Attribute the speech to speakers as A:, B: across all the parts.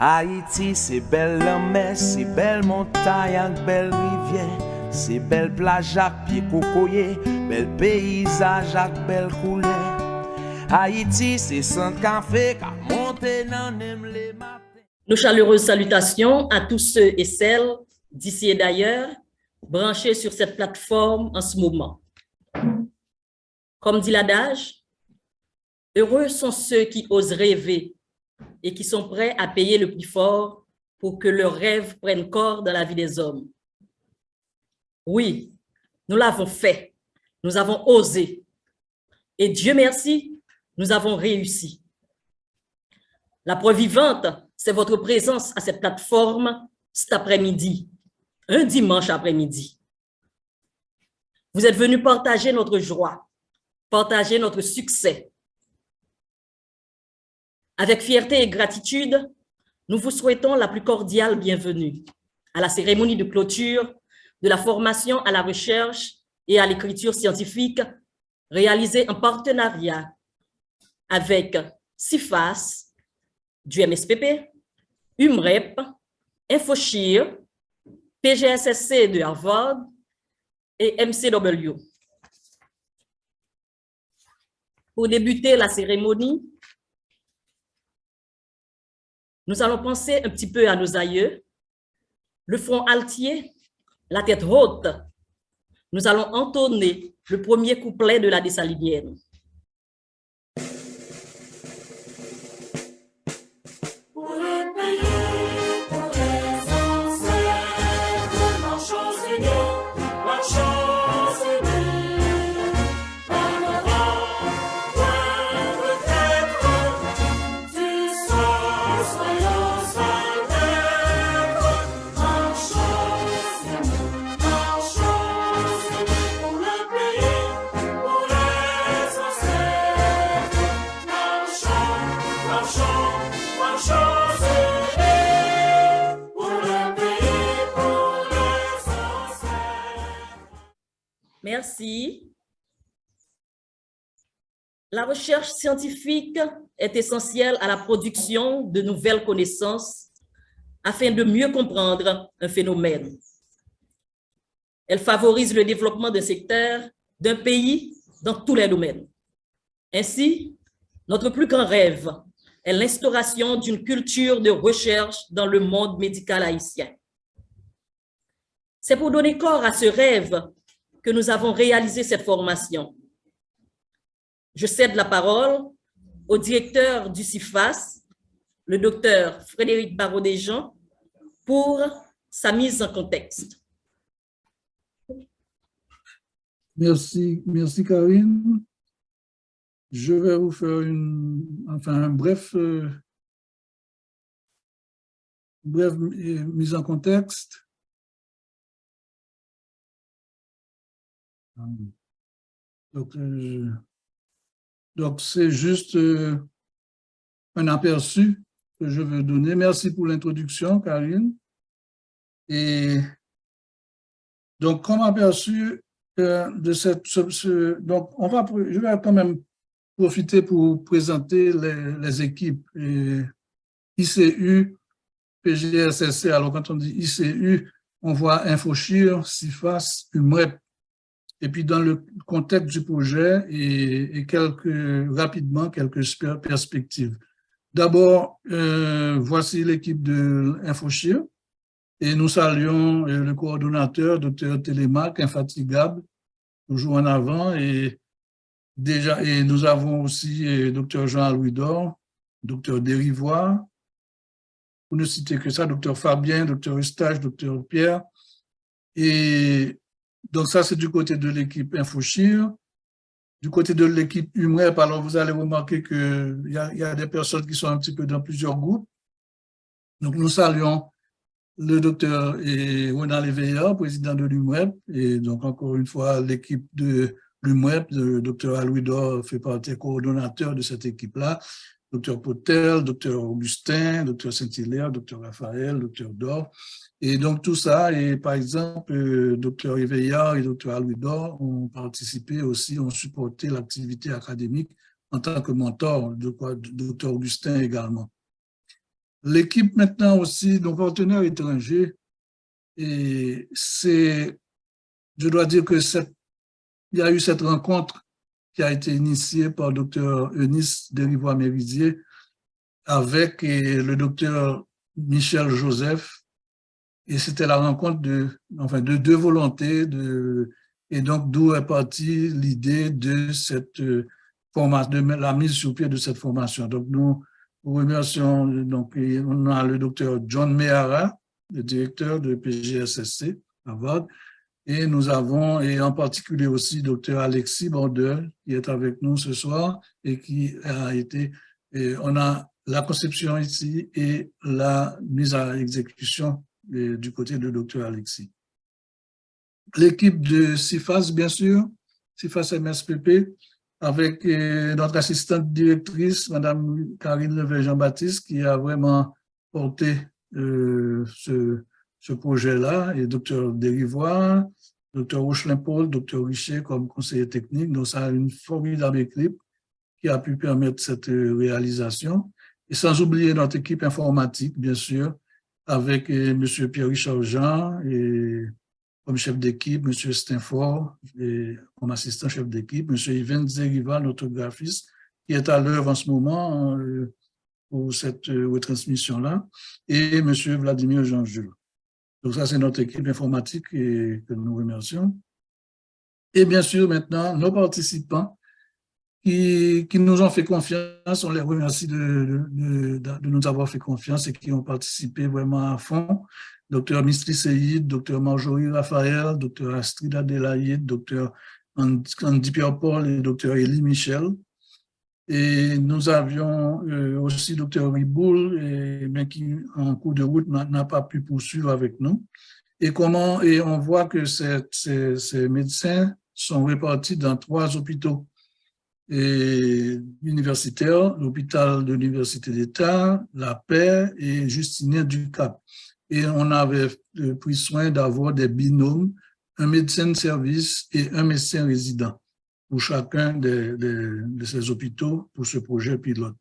A: Haïti, c'est belle la mer, c'est belle montagne avec belle rivière, c'est belle plage avec pied cocoyer, bel paysage avec belle couleur. Haïti, c'est sans café qu'a monté dans les matins.
B: Nos chaleureuses salutations à tous ceux et celles d'ici et d'ailleurs branchés sur cette plateforme en ce moment. Comme dit l'adage, heureux sont ceux qui osent rêver et qui sont prêts à payer le prix fort pour que leurs rêves prennent corps dans la vie des hommes. Oui, nous l'avons fait, nous avons osé. Et Dieu merci, nous avons réussi. La preuve vivante, c'est votre présence à cette plateforme cet après-midi, un dimanche après-midi. Vous êtes venus partager notre joie, partager notre succès. Avec fierté et gratitude, nous vous souhaitons la plus cordiale bienvenue à la cérémonie de clôture de la formation à la recherche et à l'écriture scientifique réalisée en partenariat avec CIFAS, du MSPP, UMREP, InfoChir, PGSSC de Harvard et MCW. Pour débuter la cérémonie, nous allons penser un petit peu à nos aïeux, le front altier, la tête haute. Nous allons entonner le premier couplet de la Dessalinienne. Merci. La recherche scientifique est essentielle à la production de nouvelles connaissances afin de mieux comprendre un phénomène. Elle favorise le développement d'un secteur, d'un pays dans tous les domaines. Ainsi, notre plus grand rêve est l'instauration d'une culture de recherche dans le monde médical haïtien. C'est pour donner corps à ce rêve que nous avons réalisé cette formation. Je cède la parole au directeur du CIFAS, le docteur Frédéric Barraud-Desjean, pour sa mise en contexte.
C: Merci Karine. Je vais vous faire un bref mise en contexte. Donc c'est juste un aperçu que je veux donner. Merci pour l'introduction, Karine. Et donc, comme aperçu de je vais quand même profiter pour présenter les équipes. ICU, PGSSC, alors quand on dit ICU, on voit InfoChir, CIFAS, UMREP. Et puis dans le contexte du projet et rapidement quelques perspectives. D'abord, voici l'équipe de InfoChir et nous saluons le coordonnateur, Dr Télémac, infatigable, toujours en avant, et nous avons aussi Dr Jean-Louis Dor, Dr Dérivoire, pour ne citer que ça, Dr Fabien, Dr Eustache, Dr Pierre, et donc ça c'est du côté de l'équipe InfoChir. Du côté de l'équipe UMREP, alors vous allez remarquer qu'il y a des personnes qui sont un petit peu dans plusieurs groupes. Donc nous saluons le docteur Ronald Léveillard, président de l'UMREP, et donc encore une fois l'équipe de l'UMREP, le docteur Aloui Dor fait partie coordonnateur de cette équipe-là, docteur Potel, docteur Augustin, docteur Saint-Hilaire, docteur Raphaël, docteur Dor. Et donc tout ça, et par exemple, docteur Éveillard et docteur Aloui Dor ont participé aussi, ont supporté l'activité académique en tant que mentor, docteur Augustin également. L'équipe maintenant aussi, nos partenaires étrangers, et je dois dire que il y a eu cette rencontre qui a été initiée par le Dr Eunice Derivoire-Méridier avec le Dr Michel Joseph. Et c'était la rencontre de deux volontés, et donc d'où est partie l'idée de cette formation, de la mise sur pied de cette formation. Donc nous remercions, donc on a le docteur John Mehara, le directeur de PGSSC à Vaud, et nous avons, et en particulier aussi, docteur Alexis Bordel, qui est avec nous ce soir, et qui a été, et on a la conception ici et la mise à exécution du côté de docteur Alexis. L'équipe de CIFAS, bien sûr, CIFAS MSPP, avec notre assistante directrice, Madame Karine Levé-Jean-Baptiste, qui a vraiment porté ce projet-là, et docteur Derivoire, docteur Rochelin-Paul, docteur Richer comme conseiller technique. Donc, ça a une formidable équipe qui a pu permettre cette réalisation. Et sans oublier notre équipe informatique, bien sûr, avec M. Pierre-Richard Jean et comme chef d'équipe, M. Stinford et comme assistant chef d'équipe, M. Yvan Zeriva, notre graphiste, qui est à l'œuvre en ce moment pour cette retransmission-là, et M. Vladimir Jean-Jules. Donc ça, c'est notre équipe informatique et que nous remercions. Et bien sûr, maintenant, nos participants qui nous ont fait confiance, on les remercie de nous avoir fait confiance et qui ont participé vraiment à fond. Dr Mistri Seyid, Dr Marjorie Raphaël, Dr Astrid Adelaïde, Dr Andy Pierre-Paul et Dr Elie Michel. Et nous avions aussi Dr Riboul, mais qui, en cours de route, n'a pas pu poursuivre avec nous. Et on voit que ces médecins sont répartis dans 3 hôpitaux universitaires, l'hôpital de l'Université d'État, La Paix et Justinien du Cap. Et on avait pris soin d'avoir des binômes, un médecin de service et un médecin résident pour chacun de ces hôpitaux pour ce projet pilote.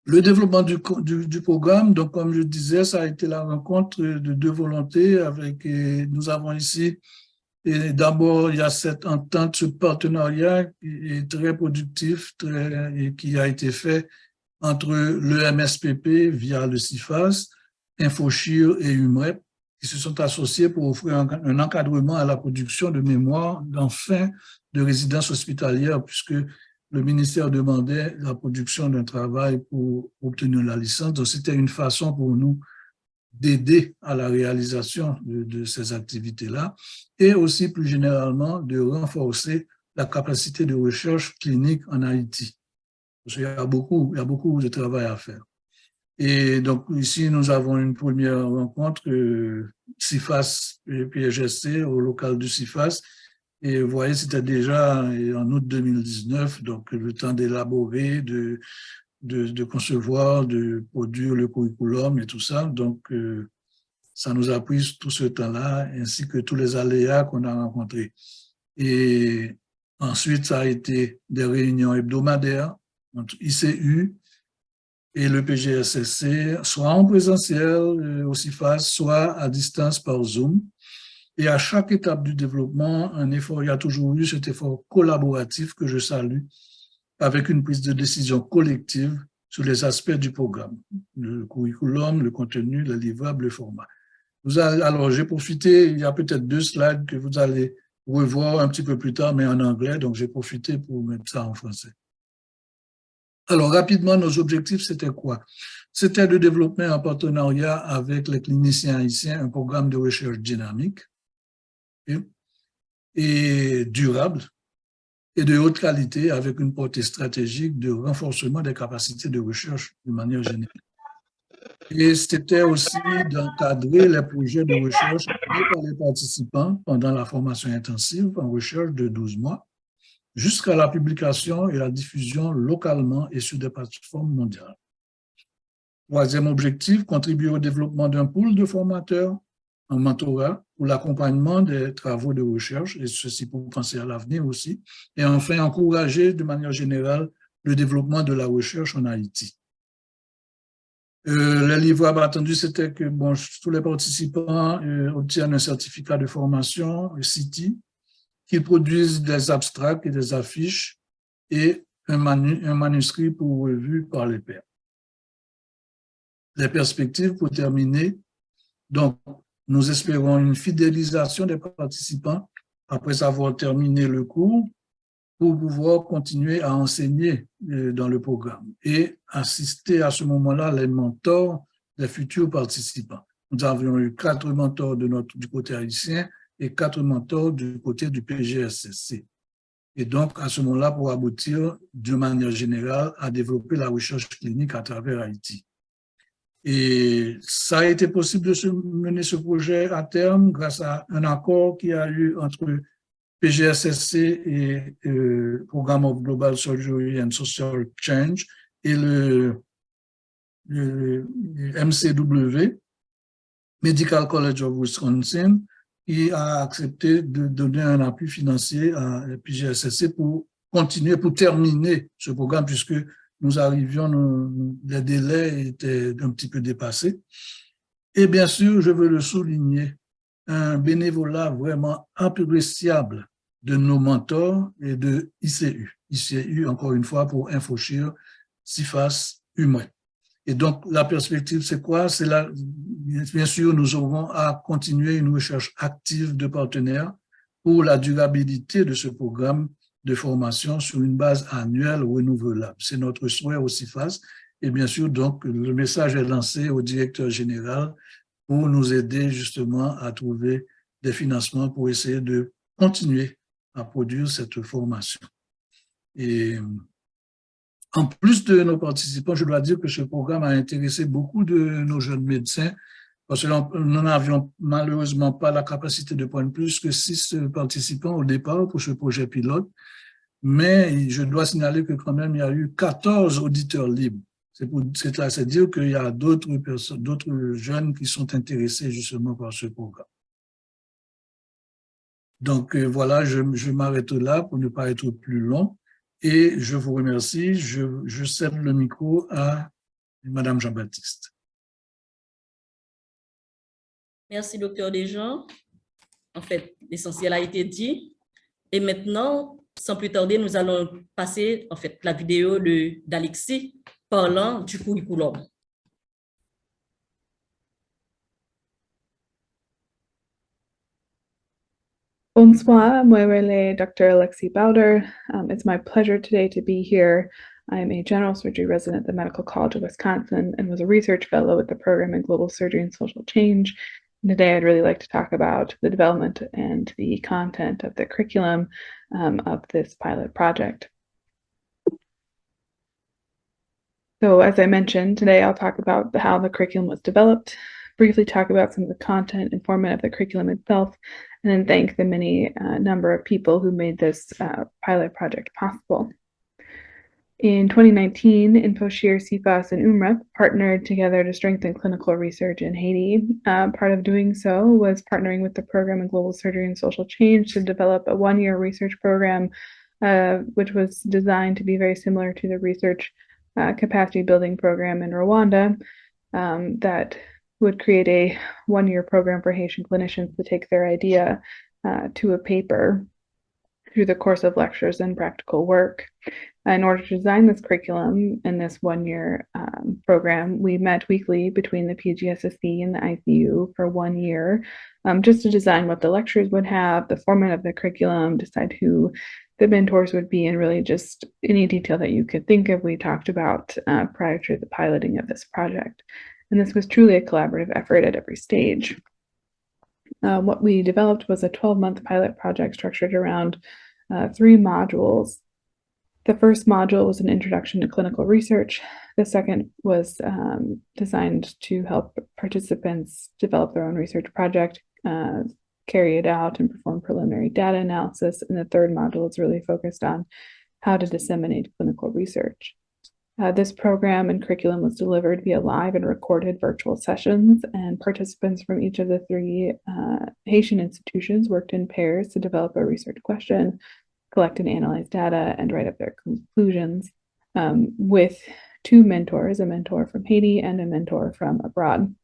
C: Le développement du programme, donc comme je disais, ça a été la rencontre de 2 volontés avec, nous avons ici, et d'abord il y a cette entente, ce partenariat qui est très productif et qui a été fait entre le MSPP via le CIFAS, InfoChir et UMREP, qui se sont associés pour offrir un encadrement à la production de mémoire en fin de résidence hospitalière, puisque le ministère demandait la production d'un travail pour obtenir la licence. Donc, c'était une façon pour nous d'aider à la réalisation de ces activités-là et aussi, plus généralement, de renforcer la capacité de recherche clinique en Haïti. Parce qu'il y a beaucoup de travail à faire. Et donc, ici, nous avons une première rencontre, CIFAS et PGSC, au local du CIFAS. Et vous voyez, c'était déjà en août 2019, donc le temps d'élaborer, de concevoir, de produire le curriculum et tout ça. Donc, ça nous a pris tout ce temps-là, ainsi que tous les aléas qu'on a rencontrés. Et ensuite, ça a été des réunions hebdomadaires entre ICU et le PGSSC, soit en présentiel au CIFAS, soit à distance par Zoom. Et à chaque étape du développement, il y a toujours eu cet effort collaboratif que je salue, avec une prise de décision collective sur les aspects du programme, le curriculum, le contenu, le livrable, le format. Alors, j'ai profité, il y a peut-être 2 slides que vous allez revoir un petit peu plus tard, mais en anglais, donc j'ai profité pour mettre ça en français. Alors, rapidement, nos objectifs, c'était quoi? C'était de développer en partenariat avec les cliniciens haïtiens un programme de recherche dynamique et durable et de haute qualité avec une portée stratégique de renforcement des capacités de recherche de manière générale. Et c'était aussi d'encadrer les projets de recherche par les participants pendant la formation intensive en recherche de 12 mois jusqu'à la publication et la diffusion localement et sur des plateformes mondiales. 3e objectif, contribuer au développement d'un pool de formateurs en mentorat pour l'accompagnement des travaux de recherche, et ceci pour penser à l'avenir aussi. Et enfin, encourager de manière générale le développement de la recherche en Haïti. Le livrable attendu, c'était que bon, tous les participants obtiennent un certificat de formation, CITI, qu'ils produisent des abstracts et des affiches et un manuscrit pour revue par les pairs. Les perspectives pour terminer. Donc, nous espérons une fidélisation des participants après avoir terminé le cours pour pouvoir continuer à enseigner dans le programme et assister à ce moment-là les mentors des futurs participants. Nous avions eu 4 mentors du côté haïtien et 4 mentors du côté du PGSSC. Et donc, à ce moment-là, pour aboutir de manière générale à développer la recherche clinique à travers Haïti. Et ça a été possible de mener ce projet à terme grâce à un accord qui a eu entre PGSSC et Programme of Global Surgery and Social Change et le MCW, Medical College of Wisconsin, qui a accepté de donner un appui financier à PGSSC pour continuer, pour terminer ce programme, puisque nous arrivions, les délais étaient un petit peu dépassés. Et bien sûr, je veux le souligner, un bénévolat vraiment appréciable de nos mentors et de ICU. ICU, encore une fois, pour InfoShare, CIFAS, Humain. Et donc, la perspective, c'est quoi? C'est là, bien sûr, nous aurons à continuer une recherche active de partenaires pour la durabilité de ce programme de formation sur une base annuelle renouvelable. C'est notre souhait au CIFAS. Et bien sûr, donc, le message est lancé au directeur général pour nous aider justement à trouver des financements pour essayer de continuer à produire cette formation. Et en plus de nos participants, je dois dire que ce programme a intéressé beaucoup de nos jeunes médecins, parce que nous n'avions malheureusement pas la capacité de prendre plus que 6 participants au départ pour ce projet pilote, mais je dois signaler que quand même il y a eu 14 auditeurs libres. C'est dire qu'il y a d'autres personnes, d'autres jeunes qui sont intéressés justement par ce programme. Donc voilà, je m'arrête là pour ne pas être plus long et je vous remercie. Je cède le micro à Madame Jean-Baptiste.
B: Merci, docteur Desjans. En fait, l'essentiel a été dit. Et maintenant, sans plus tarder, nous allons passer en fait la vidéo d'Alexis parlant du curriculum.
D: Bonsoir, moi relais Dr. Alexi Bowder. It's my pleasure today to be here. I am a general surgery resident at the Medical College of Wisconsin and was a research fellow with the program in Global Surgery and Social Change. And today I'd really like to talk about the development and the content of the curriculum of this pilot project. So as I mentioned, today I'll talk about how the curriculum was developed, briefly talk about some of the content and format of the curriculum itself, and then thank the many number of people who made this pilot project possible. In 2019, InfoShare, CIFAS, and UMREP partnered together to strengthen clinical research in Haiti. Part of doing so was partnering with the Program in Global Surgery and Social Change to develop a one-year research program, which was designed to be very similar to the research capacity building program in Rwanda that would create a one-year program for Haitian clinicians to take their idea to a paper through the course of lectures and practical work. In order to design this curriculum in this one-year program, we met weekly between the PGSSC and the ICU for 1 year, just to design what the lectures would have, the format of the curriculum, decide who the mentors would be, and really just any detail that you could think of we talked about prior to the piloting of this project. And this was truly a collaborative effort at every stage. What we developed was a 12-month pilot project structured around 3 modules. The first module was an introduction to clinical research. The second was designed to help participants develop their own research project, carry it out, and perform preliminary data analysis. And the third module is really focused on how to disseminate clinical research. This program and curriculum was delivered via live and recorded virtual sessions, and participants from each of the 3 Haitian institutions worked in pairs to develop a research question, collect and analyze data, and write up their conclusions, with 2 mentors, a mentor from Haiti and a mentor from abroad.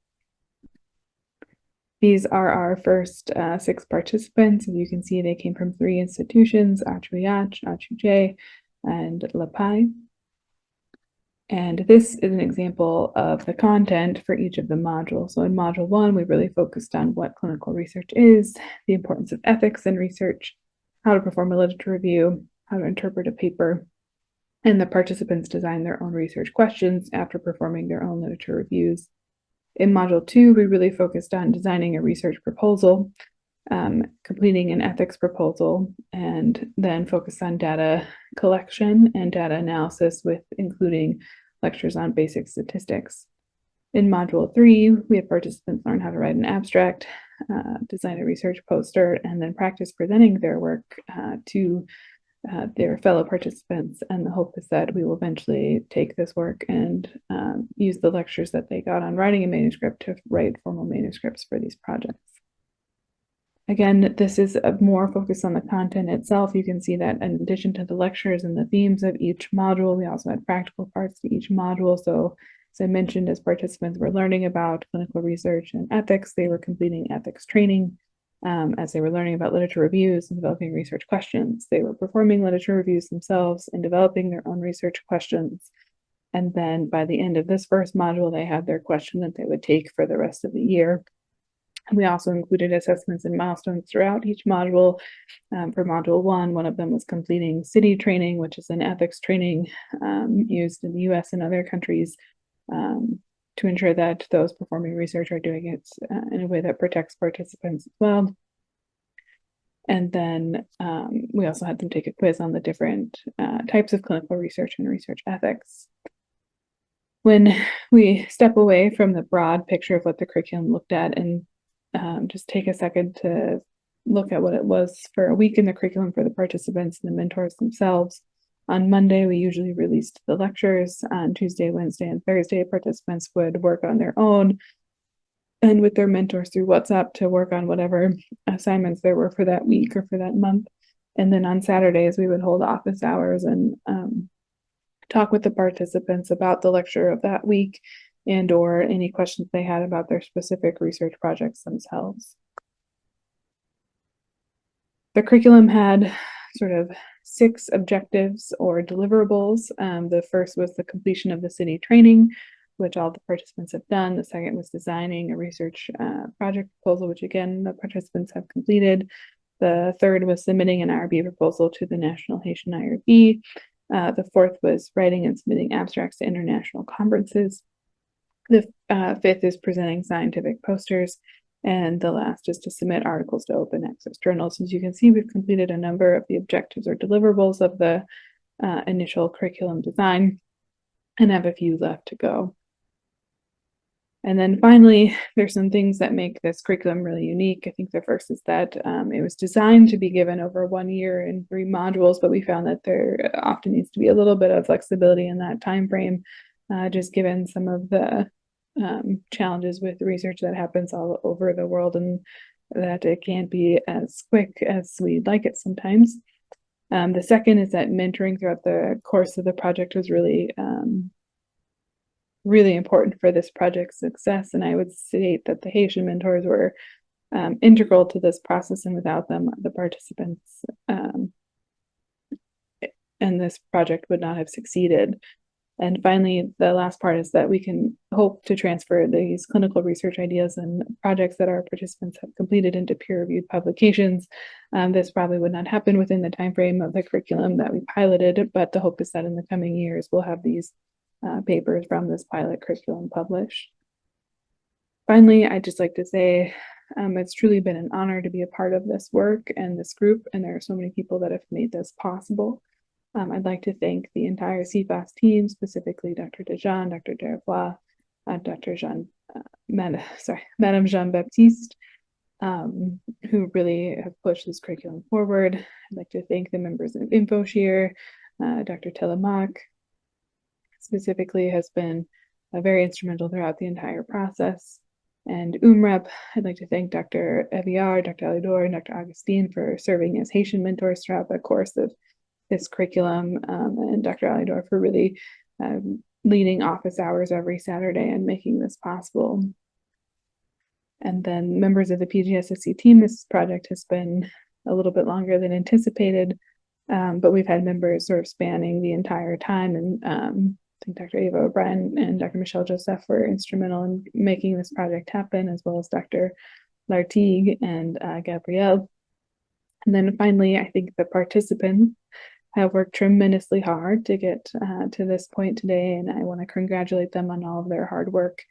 D: These are our first 6 participants. As you can see, they came from 3 institutions, Achuyach, Achuje, and Lapai. And this is an example of the content for each of the modules. So in module 1, we really focused on what clinical research is, the importance of ethics in research, how to perform a literature review, how to interpret a paper, and the participants designed their own research questions after performing their own literature reviews. In module 2, we really focused on designing a research proposal, completing an ethics proposal, and then focused on data collection and data analysis with including lectures on basic statistics. In module 3, we had participants learn how to write an abstract, design a research poster, and then practice presenting their work to their fellow participants. And the hope is that we will eventually take this work and use the lectures that they got on writing a manuscript to write formal manuscripts for these projects. Again, this is a more focused on the content itself. You can see that in addition to the lectures and the themes of each module, we also had practical parts to each module. So as I mentioned, as participants were learning about clinical research and ethics, they were completing ethics training. As they were learning about literature reviews and developing research questions, they were performing literature reviews themselves and developing their own research questions. And then by the end of this first module, they had their question that they would take for the rest of the year. And we also included assessments and milestones throughout each module. For module 1, one of them was completing CITI training, which is an ethics training used in the US and other countries to ensure that those performing research are doing it in a way that protects participants as well. And then we also had them take a quiz on the different types of clinical research and research ethics. When we step away from the broad picture of what the curriculum looked at and just take a second to look at what it was for a week in the curriculum for the participants and the mentors themselves. On Monday, we usually released the lectures. On Tuesday, Wednesday, and Thursday, participants would work on their own and with their mentors through WhatsApp to work on whatever assignments there were for that week or for that month. And then on Saturdays, we would hold office hours and talk with the participants about the lecture of that week and or any questions they had about their specific research projects themselves. The curriculum had sort of 6 objectives or deliverables. The first was the completion of the CITI training, which all the participants have done. The second was designing a research project proposal, which again, the participants have completed. The third was submitting an IRB proposal to the National Haitian IRB. The fourth was writing and submitting abstracts to international conferences. The fifth is presenting scientific posters. And the last is to submit articles to open access journals. As you can see, we've completed a number of the objectives or deliverables of the initial curriculum design and have a few left to go. And then finally, there's some things that make this curriculum really unique. I think the first is that it was designed to be given over 1 year in 3 modules, but we found that there often needs to be a little bit of flexibility in that time frame, just given some of the challenges with research that happens all over the world and that it can't be as quick as we'd like it sometimes. The second is that mentoring throughout the course of the project was really important for this project's success. And I would state that the Haitian mentors were integral to this process, and without them, the participants and this project would not have succeeded. And finally, the last part is that we can hope to transfer these clinical research ideas and projects that our participants have completed into peer-reviewed publications. This probably would not happen within the timeframe of the curriculum that we piloted, but the hope is that in the coming years, we'll have these papers from this pilot curriculum published. Finally, I'd just like to say it's truly been an honor to be a part of this work and this group, and there are so many people that have made this possible. I'd like to thank the entire CFAS team, specifically Dr. Dejean, Dr. Derevois, Madame Jean-Baptiste, who really have pushed this curriculum forward. I'd like to thank the members of InfoShare, Dr. Telemaque, specifically has been very instrumental throughout the entire process. And UMREP, I'd like to thank Dr. Eviar, Dr. Alidor, and Dr. Augustine for serving as Haitian mentors throughout the course of this curriculum, and Dr. Alidor for really leading office hours every Saturday and making this possible. And then members of the PGSSC team, this project has been a little bit longer than anticipated, but we've had members sort of spanning the entire time. And I think Dr. Ava O'Brien and Dr. Michelle Joseph were instrumental in making this project happen, as well as Dr. Lartigue and Gabrielle. And then finally, I think the participants have worked tremendously hard to get to this point today, and I want to congratulate them on all of their hard work.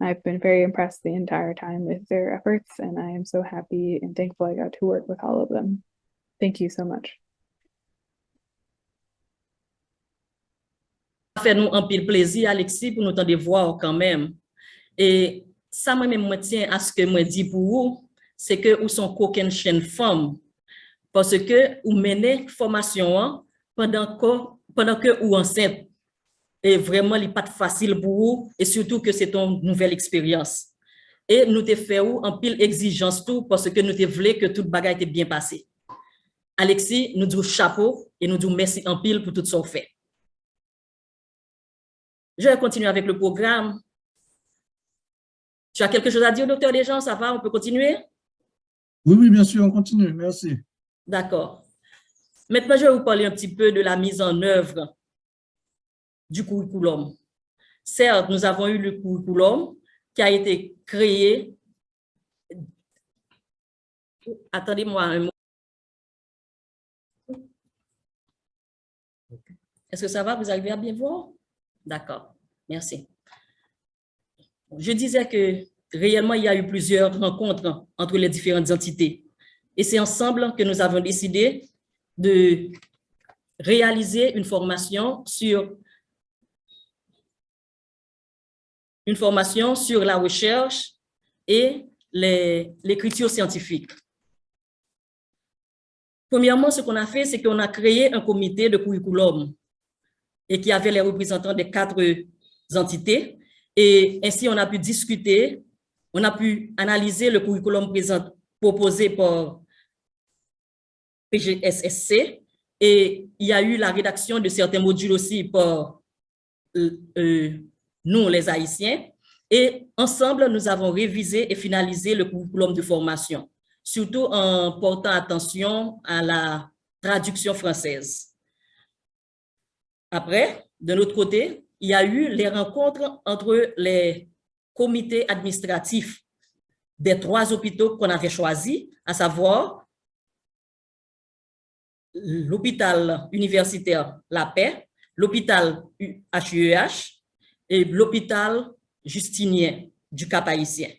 D: I've been very impressed the entire time with their efforts, and I am so happy and thankful I got to work with all of them. Thank you so much.
B: Ça fait nous un pile plaisir, Alexis, pour nous entendre voir quand même. Et ça, moi-même, moi tiens à ce que moi dis pour vous, c'est que vous sont qu'aucune chaîne femme, parce que vous menez formation pendant que vous enceinte. Et vraiment, il n'est pas facile pour vous, et surtout que c'est une nouvelle expérience. Et nous te faisons en pile exigence tout, parce que nous te voulons que toute bagaille était bien passée. Alexis, nous disons chapeau, et nous disons merci en pile pour tout ce qu'on fait. Je vais continuer avec le programme. Tu as quelque chose à dire, docteur Desjans? Ça va? On peut continuer?
C: Oui, bien sûr, on continue. Merci.
B: D'accord. Maintenant, je vais vous parler un petit peu de la mise en œuvre du curriculum. Certes, nous avons eu le curriculum qui a été créé. Attendez-moi un moment. Est-ce que ça va? Vous arrivez à bien voir? D'accord, merci. Je disais que réellement, il y a eu plusieurs rencontres entre les différentes entités. Et c'est ensemble que nous avons décidé de réaliser une formation sur la recherche et l'écriture scientifique. Premièrement, ce qu'on a fait, c'est qu'on a créé un comité de curriculum et qui avait les représentants des 4 entités. Et ainsi, on a pu discuter, on a pu analyser le curriculum proposé par PGSSC, et il y a eu la rédaction de certains modules aussi par nous, les Haïtiens, et ensemble, nous avons révisé et finalisé le curriculum de formation, surtout en portant attention à la traduction française. Après, de l'autre côté, il y a eu les rencontres entre les comités administratifs des 3 hôpitaux qu'on avait choisis, à savoir l'hôpital universitaire La Paix, l'hôpital HUEH et l'hôpital Justinien du Cap-Haïtien.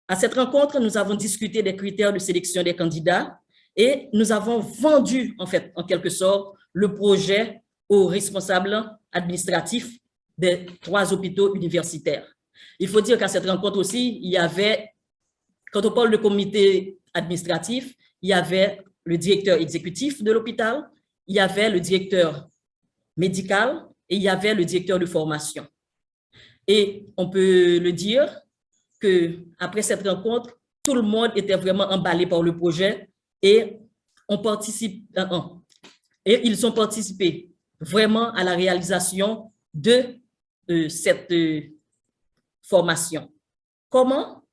B: À cette rencontre, nous avons discuté des critères de sélection des candidats et nous avons vendu, en fait, en quelque sorte, le projet aux responsables administratifs des 3 hôpitaux universitaires. Il faut dire qu'à cette rencontre aussi, il y avait, quand on parle de comité administratif, il y avait le directeur exécutif de l'hôpital, il y avait le directeur médical et il y avait le directeur de formation. Et on peut le dire qu'après cette rencontre, tout le monde était vraiment emballé par le projet et ils ont participé vraiment à la réalisation de cette formation. Comment?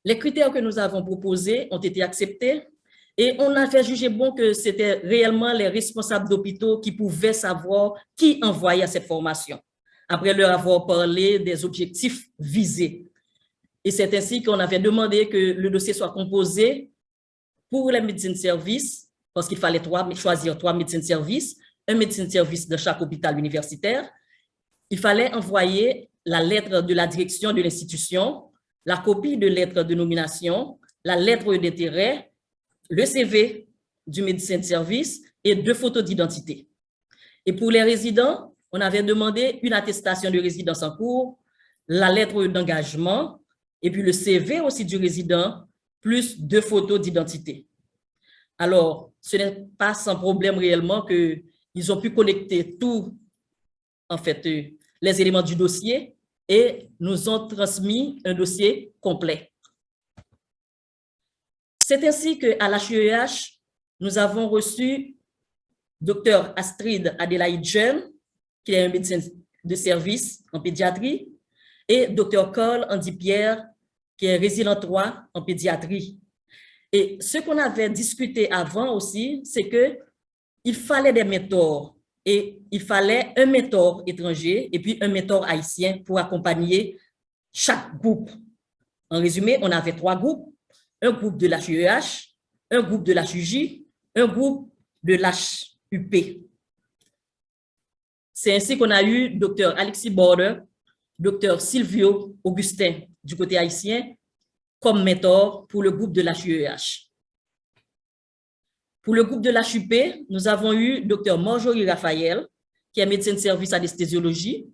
B: Les critères que nous avons proposés ont été acceptés et on a fait juger bon que c'était réellement les responsables d'hôpitaux qui pouvaient savoir qui envoyait à cette formation, après leur avoir parlé des objectifs visés. Et c'est ainsi qu'on avait demandé que le dossier soit composé pour les médecins de service, parce qu'il fallait choisir 3 médecins de service, un médecin de service de chaque hôpital universitaire. Il fallait envoyer la lettre de la direction de l'institution, la copie de lettre de nomination, la lettre d'intérêt, le CV du médecin de service et 2 photos d'identité. Et pour les résidents, on avait demandé une attestation de résidence en cours, la lettre d'engagement et puis le CV aussi du résident, plus 2 photos d'identité. Alors, ce n'est pas sans problème réellement qu'ils ont pu collecter tout, en fait, les éléments du dossier et nous ont transmis un dossier complet. C'est ainsi qu'à l'HUEH, nous avons reçu Dr Astrid Adélaïde Jeune, qui est un médecin de service en pédiatrie, et Dr Cole Andy Pierre, qui est résident 3 en pédiatrie. Et ce qu'on avait discuté avant aussi, c'est qu'il fallait des mentors, et il fallait un mentor étranger et puis un mentor haïtien pour accompagner chaque groupe. En résumé, on avait 3 groupes, un groupe de l'HUEH, un groupe de l'HUJ, un groupe de l'HUP. C'est ainsi qu'on a eu Dr Alexis Border, Dr Silvio Augustin du côté haïtien comme mentor pour le groupe de l'HUEH. Pour le groupe de l'HUP, nous avons eu Dr Marjorie Raphaël, qui est médecin de service anesthésiologie,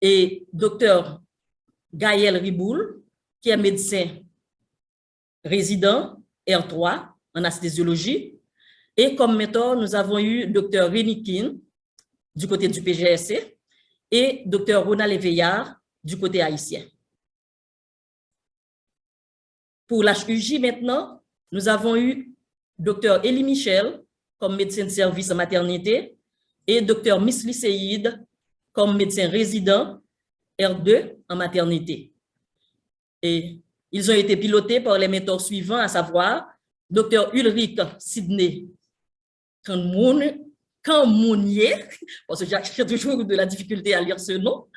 B: et Dr Gaël Riboul, qui est médecin résident R3 en anesthésiologie. Et comme mentor, nous avons eu Dr Rémi Kin du côté du PGSC et Dr Ronald Éveillard du côté haïtien. Pour l'HUJ maintenant, nous avons eu Dr Elie Michel comme médecin de service en maternité et Dr Misli Seyid comme médecin résident R2 en maternité. Et ils ont été pilotés par les mentors suivants, à savoir Dr Ulrich Sidney Canmounier, parce que j'ai toujours de la difficulté à lire ce nom.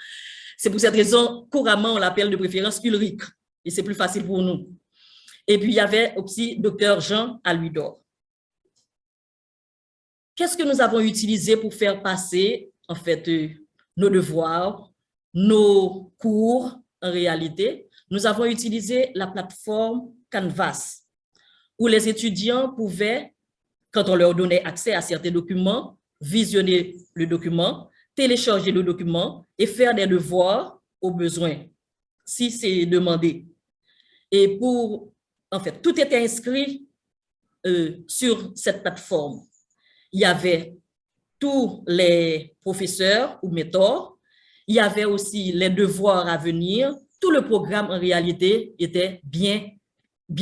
B: C'est pour cette raison, couramment, on l'appelle de préférence Ulrich, et c'est plus facile pour nous. Et puis, il y avait aussi Dr Jean Aluidor. Qu'est-ce que nous avons utilisé pour faire passer, en fait, nos devoirs, nos cours, en réalité? Nous avons utilisé la plateforme Canvas, où les étudiants pouvaient, quand on leur donnait accès à certains documents, visionner le document, télécharger le document et faire des devoirs au besoin, si c'est demandé. Et en fait, tout était inscrit sur cette plateforme. Il y avait tous les professeurs ou mentors, il y avait aussi les devoirs à venir. Tout le programme, en réalité, était bien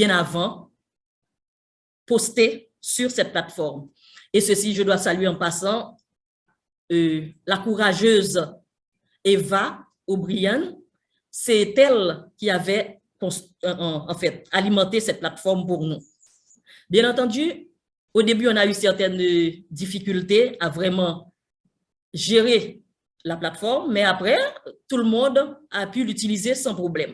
B: avant posté sur cette plateforme. Et ceci, je dois saluer en passant la courageuse Eva O'Brien. C'est elle qui avait en fait alimenté cette plateforme pour nous. Bien entendu, au début, on a eu certaines difficultés à vraiment gérer la plateforme, mais après, tout le monde a pu l'utiliser sans problème.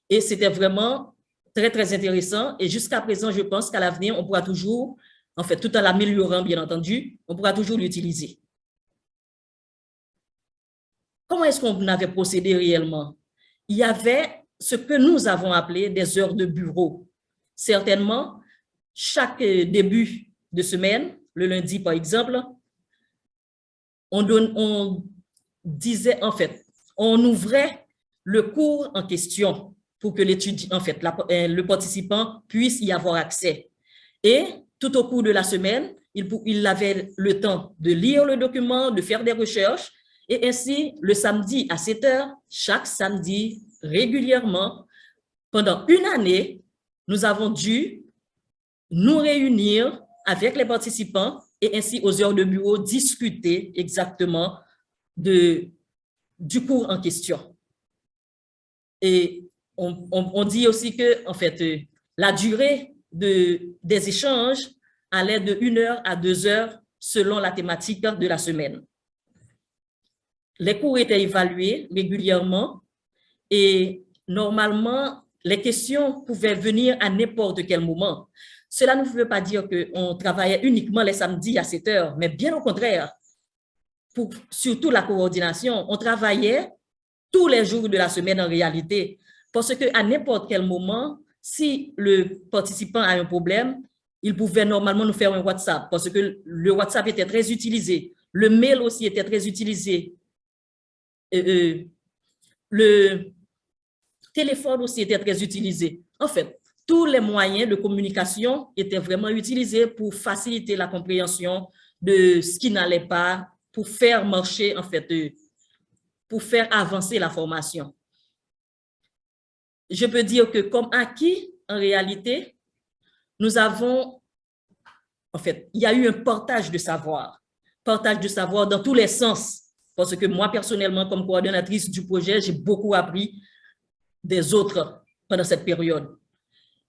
B: Et c'était vraiment très, très intéressant. Et jusqu'à présent, je pense qu'à l'avenir, on pourra toujours, en fait, tout en l'améliorant, bien entendu, on pourra toujours l'utiliser. Comment est-ce qu'on avait procédé réellement? Il y avait ce que nous avons appelé des heures de bureau. Certainement, chaque début de semaine, le lundi par exemple, on disait, en fait, on ouvrait le cours en question pour que l'étudiant, en fait, le participant puisse y avoir accès. Et tout au cours de la semaine, il avait le temps de lire le document, de faire des recherches, et ainsi, le samedi à 7 h, chaque samedi, régulièrement, pendant une année, nous avons dû nous réunir avec les participants et ainsi, aux heures de bureau, discuter exactement du cours en question. Et on dit aussi que, en fait, la durée des échanges allait de 1 heure à 2 heures selon la thématique de la semaine. Les cours étaient évalués régulièrement et normalement, les questions pouvaient venir à n'importe quel moment. Cela ne veut pas dire qu'on travaillait uniquement les samedis à 7 h, mais bien au contraire, pour surtout la coordination, on travaillait tous les jours de la semaine en réalité, parce qu'à n'importe quel moment, si le participant a un problème, il pouvait normalement nous faire un WhatsApp, parce que le WhatsApp était très utilisé, le mail aussi était très utilisé, le téléphone aussi était très utilisé. En fait, tous les moyens de communication étaient vraiment utilisés pour faciliter la compréhension de ce qui n'allait pas, pour faire marcher, en fait, pour faire avancer la formation. Je peux dire que comme acquis, en réalité, nous avons en fait, il y a eu un partage de savoir dans tous les sens. Parce que moi, personnellement, comme coordonnatrice du projet, j'ai beaucoup appris des autres pendant cette période.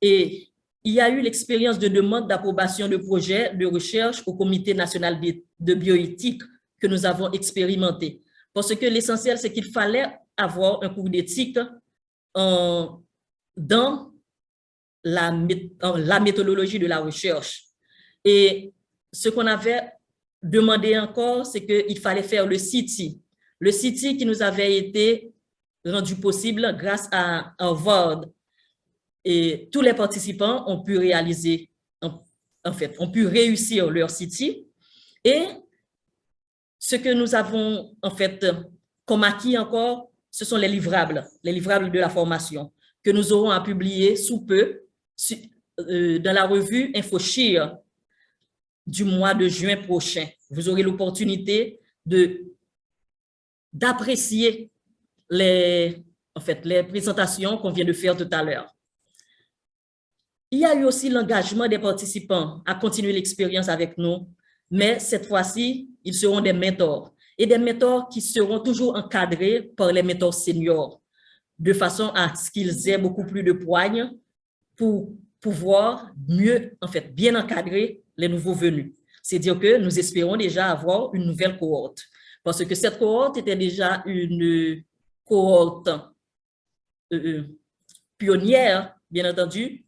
B: Et il y a eu l'expérience de demande d'approbation de projets de recherche au Comité national de bioéthique que nous avons expérimenté. Parce que l'essentiel, c'est qu'il fallait avoir un cours d'éthique dans la méthodologie de la recherche. Et ce qu'on avait demandé encore, c'est qu'il fallait faire le CITI. Le CITI qui nous avait été rendu possible grâce à Harvard. Et tous les participants ont pu réaliser, en fait, ont pu réussir leur CITI. Et ce que nous avons, en fait, comme acquis encore, ce sont les livrables de la formation, que nous aurons à publier sous peu dans la revue InfoShear du mois de juin prochain. Vous aurez l'opportunité d'apprécier les présentations qu'on vient de faire tout à l'heure. Il y a eu aussi l'engagement des participants à continuer l'expérience avec nous, mais cette fois-ci, ils seront des mentors, et des mentors qui seront toujours encadrés par les mentors seniors, de façon à ce qu'ils aient beaucoup plus de poigne pour pouvoir mieux, en fait, bien encadrer les nouveaux venus. C'est-à-dire que nous espérons déjà avoir une nouvelle cohorte, parce que cette cohorte était déjà une cohorte pionnière, bien entendu,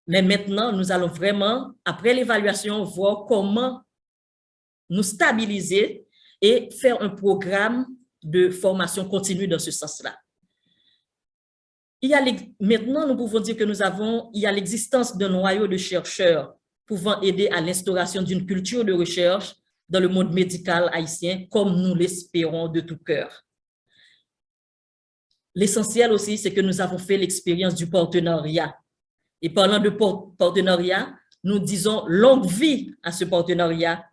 B: mais maintenant, nous allons vraiment, après l'évaluation, voir comment nous stabiliser et faire un programme de formation continue dans ce sens-là. Maintenant, nous pouvons dire que il y a l'existence d'un noyau de chercheurs pouvant aider à l'instauration d'une culture de recherche dans le monde médical haïtien, comme nous l'espérons de tout cœur. L'essentiel aussi, c'est que nous avons fait l'expérience du partenariat. Et parlant de partenariat, nous disons longue vie à ce partenariat,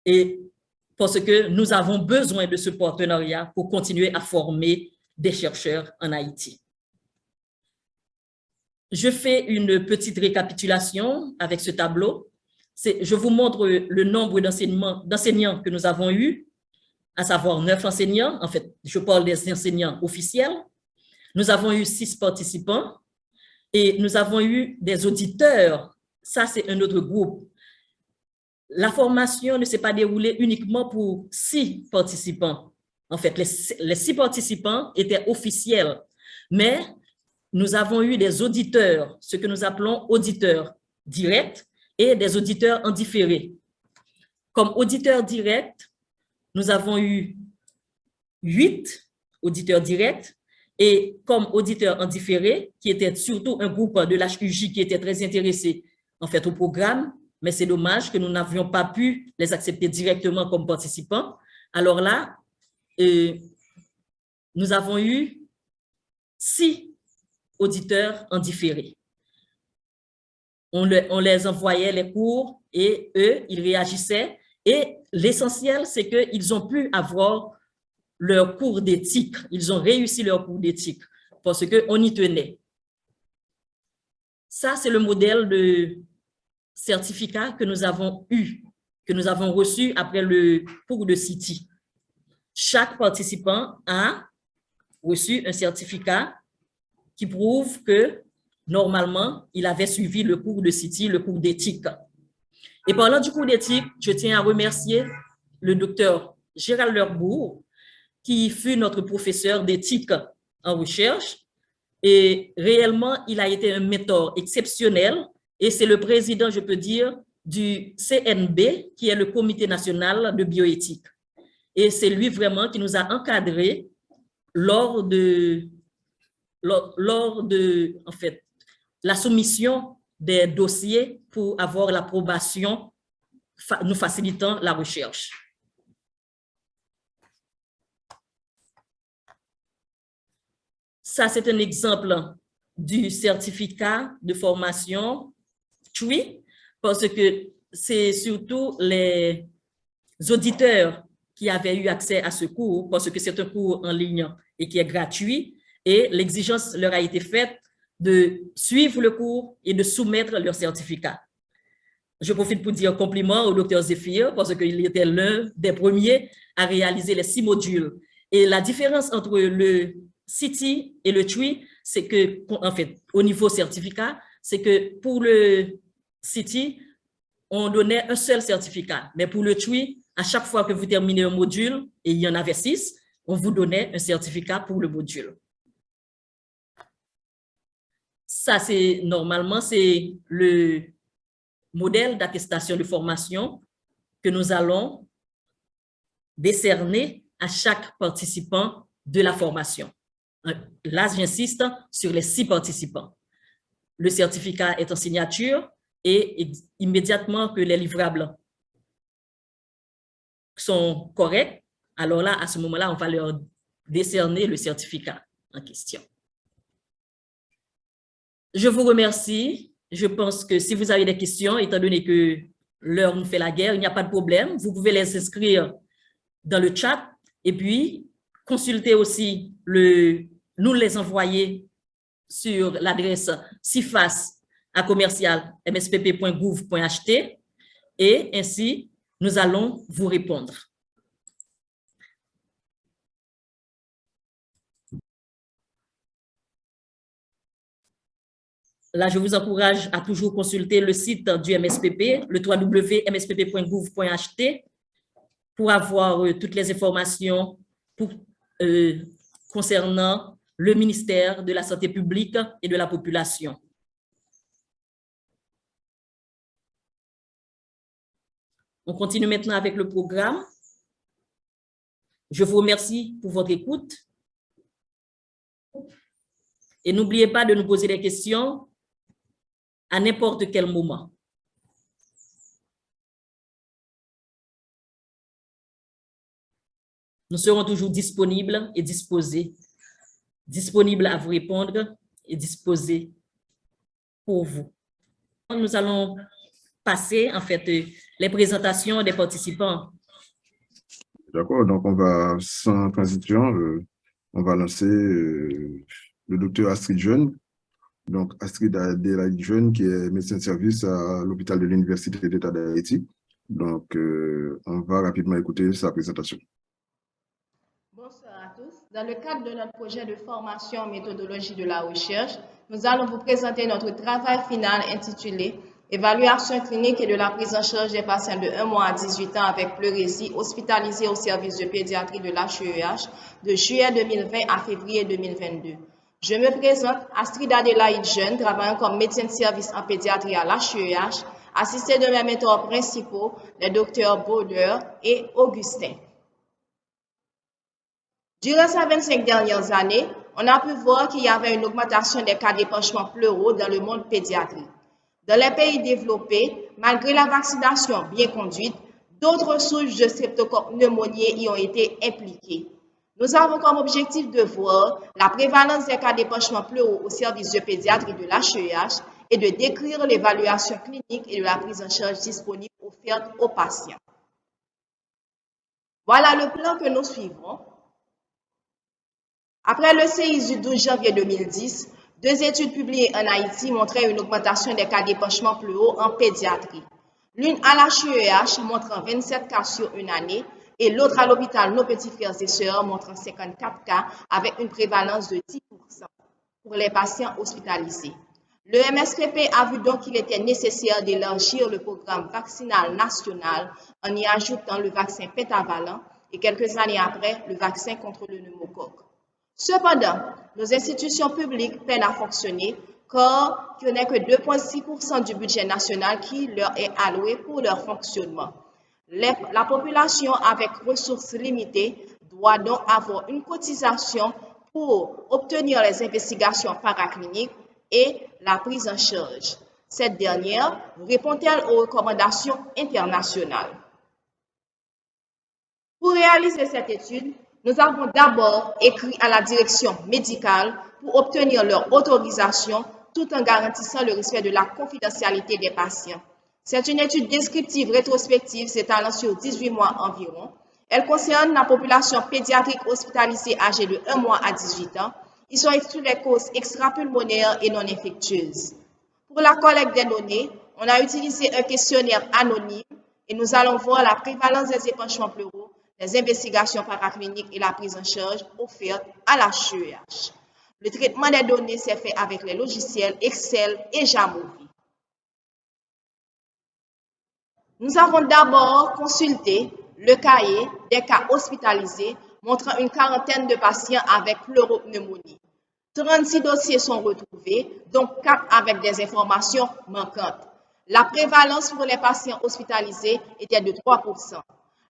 B: et parce que nous avons besoin de ce partenariat pour continuer à former des chercheurs en Haïti. Je fais une petite récapitulation avec ce tableau. Je vous montre le nombre d'enseignants que nous avons eus, à savoir 9 enseignants. En fait, je parle des enseignants officiels. Nous avons eu 6 participants et nous avons eu des auditeurs. Ça, c'est un autre groupe. La formation ne s'est pas déroulée uniquement pour 6 participants. En fait, les 6 participants étaient officiels, mais nous avons eu des auditeurs, ce que nous appelons auditeurs directs et des auditeurs en différé. Comme auditeurs directs, nous avons eu 8 auditeurs directs et comme auditeurs en différé, qui était surtout un groupe de l'HUJ qui était très intéressé en fait au programme, mais c'est dommage que nous n'avions pas pu les accepter directement comme participants. Alors là, nous avons eu 6 auditeurs en différé. On les envoyait les cours et eux, ils réagissaient. Et l'essentiel, c'est qu'ils ont pu avoir leur cours d'éthique. Ils ont réussi leur cours d'éthique parce qu'on y tenait. Ça, c'est le modèle de certificat que nous avons eu, que nous avons reçu après le cours de CITI. Chaque participant a reçu un certificat qui prouve que, normalement, il avait suivi le cours de CITI, le cours d'éthique. Et parlant du cours d'éthique, je tiens à remercier le docteur Gérald Lerbourg, qui fut notre professeur d'éthique en recherche. Et réellement, il a été un mentor exceptionnel. Et c'est le président, je peux dire, du CNB, qui est le Comité national de bioéthique. Et c'est lui vraiment qui nous a encadrés lors de en fait, la soumission des dossiers pour avoir l'approbation, nous facilitant la recherche. Ça, c'est un exemple du certificat de formation TREE, parce que c'est surtout les auditeurs qui avaient eu accès à ce cours, parce que c'est un cours en ligne et qui est gratuit, et l'exigence leur a été faite de suivre le cours et de soumettre leur certificat. je profite pour dire compliment au docteur Zéphir parce qu'il était l'un des premiers à réaliser les 6 modules. Et la différence entre le CITI et le TWI, c'est que, en fait, au niveau certificat, c'est que pour le CITI, on donnait un seul certificat. Mais pour le TWI, à chaque fois que vous terminez un module, et il y en avait 6, on vous donnait un certificat pour le module. Ça, c'est normalement, c'est le modèle d'attestation de formation que nous allons décerner à chaque participant de la formation. Là, j'insiste sur les 6 participants. Le certificat est en signature et immédiatement que les livrables sont corrects, alors là, à ce moment-là, on va leur décerner le certificat en question. Je vous remercie. Je pense que si vous avez des questions, étant donné que l'heure nous fait la guerre, il n'y a pas de problème. Vous pouvez les inscrire dans le chat et puis consulter aussi nous les envoyer sur l'adresse cifas@mspp.gouv.ht et ainsi, nous allons vous répondre. Là, je vous encourage à toujours consulter le site du MSPP, le www.mspp.gouv.ht, pour avoir toutes les informations concernant le ministère de la Santé publique et de la population. On continue maintenant avec le programme. Je vous remercie pour votre écoute. Et n'oubliez pas de nous poser des questions à n'importe quel moment. Nous serons toujours disponibles et disposés, disponibles à vous répondre et disposés pour vous. Nous allons passer, en fait, les présentations des participants.
E: D'accord, donc on va, sans transition, on va lancer le docteur Astrid Jeune. Donc, Astrid Adélaïde Jeune, qui est médecin de service à l'hôpital de l'Université d'État d'Haïti. Donc, on va rapidement écouter sa présentation.
F: Bonsoir à tous. Dans le cadre de notre projet de formation en méthodologie de la recherche, nous allons vous présenter notre travail final intitulé « Évaluation clinique et de la prise en charge des patients de 1 mois à 18 ans avec pleurésie hospitalisés au service de pédiatrie de l'HEEH de juillet 2020 à février 2022. » Je me présente, Astrid Adélaïde Jeune, travaillant comme médecin de service en pédiatrie à l'HEEH, assistée de mes mentors principaux, les docteurs Bauder et Augustin. Durant ces 25 dernières années, on a pu voir qu'il y avait une augmentation des cas d'épanchement pleuraux dans le monde pédiatrique. Dans les pays développés, malgré la vaccination bien conduite, d'autres souches de streptocoque pneumoniae y ont été impliquées. Nous avons comme objectif de voir la prévalence des cas d'épanchement pleuraux au service de pédiatrie de l'HEEH et de décrire l'évaluation clinique et de la prise en charge disponible offerte aux patients. Voilà le plan que nous suivrons. Après le séisme du 12 janvier 2010, 2 études publiées en Haïti montraient une augmentation des cas d'épanchement pleuraux en pédiatrie. L'une à l'HEEH montrant 27 cas sur une année et l'autre à l'hôpital Nos Petits Frères et Sœurs montrant 54 cas avec une prévalence de 10% pour les patients hospitalisés. Le MSPP a vu donc qu'il était nécessaire d'élargir le programme vaccinal national en y ajoutant le vaccin pentavalent et quelques années après, le vaccin contre le pneumocoque. Cependant, nos institutions publiques peinent à fonctionner car il n'est que 2,6% du budget national qui leur est alloué pour leur fonctionnement. La population avec ressources limitées doit donc avoir une cotisation pour obtenir les investigations paracliniques et la prise en charge. Cette dernière répond-elle aux recommandations internationales? Pour réaliser cette étude, nous avons d'abord écrit à la direction médicale pour obtenir leur autorisation tout en garantissant le respect de la confidentialité des patients. C'est une étude descriptive rétrospective s'étalant sur 18 mois environ. Elle concerne la population pédiatrique hospitalisée âgée de 1 mois à 18 ans. Ils sont exclus les causes extrapulmonaires et non infectieuses. Pour la collecte des données, on a utilisé un questionnaire anonyme et nous allons voir la prévalence des épanchements pleuraux, les investigations paracliniques et la prise en charge offerte à la HUEH. Le traitement des données s'est fait avec les logiciels Excel et Jamovi. Nous avons d'abord consulté le cahier des cas hospitalisés montrant une quarantaine de patients avec pleuropneumonie. 36 dossiers sont retrouvés, donc 4 avec des informations manquantes. La prévalence pour les patients hospitalisés était de 3%.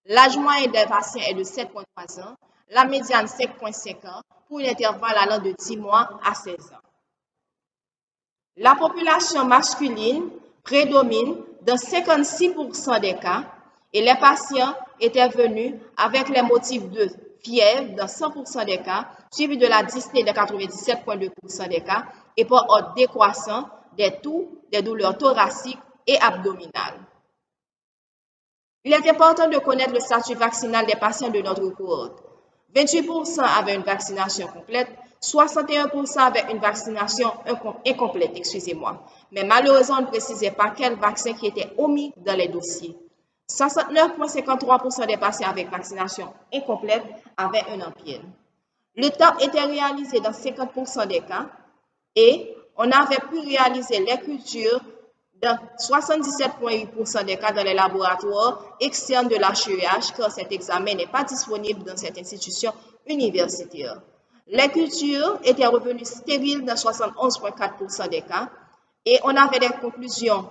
F: L'âge moyen des patients est de 7,3 ans, la médiane 5,5 ans, pour un intervalle allant de 10 mois à 16 ans. La population masculine prédomine dans 56% des cas et les patients étaient venus avec les motifs de fièvre dans 100% des cas, suivi de la dyspnée de 97,2% des cas et par ordre décroissant des toux, des douleurs thoraciques et abdominales. Il est important de connaître le statut vaccinal des patients de notre cohorte. 28% avaient une vaccination complète, 61% avaient une vaccination incomplète, mais malheureusement, on ne précisait pas quel vaccin qui était omis dans les dossiers. 69,53% des patients avec vaccination incomplète avaient un empiène. Le temps était réalisé dans 50% des cas et on avait pu réaliser les cultures dans 77,8% des cas dans les laboratoires externes de la HUEH, car cet examen n'est pas disponible dans cette institution universitaire. Les cultures étaient revenues stériles dans 71,4% des cas et on avait des conclusions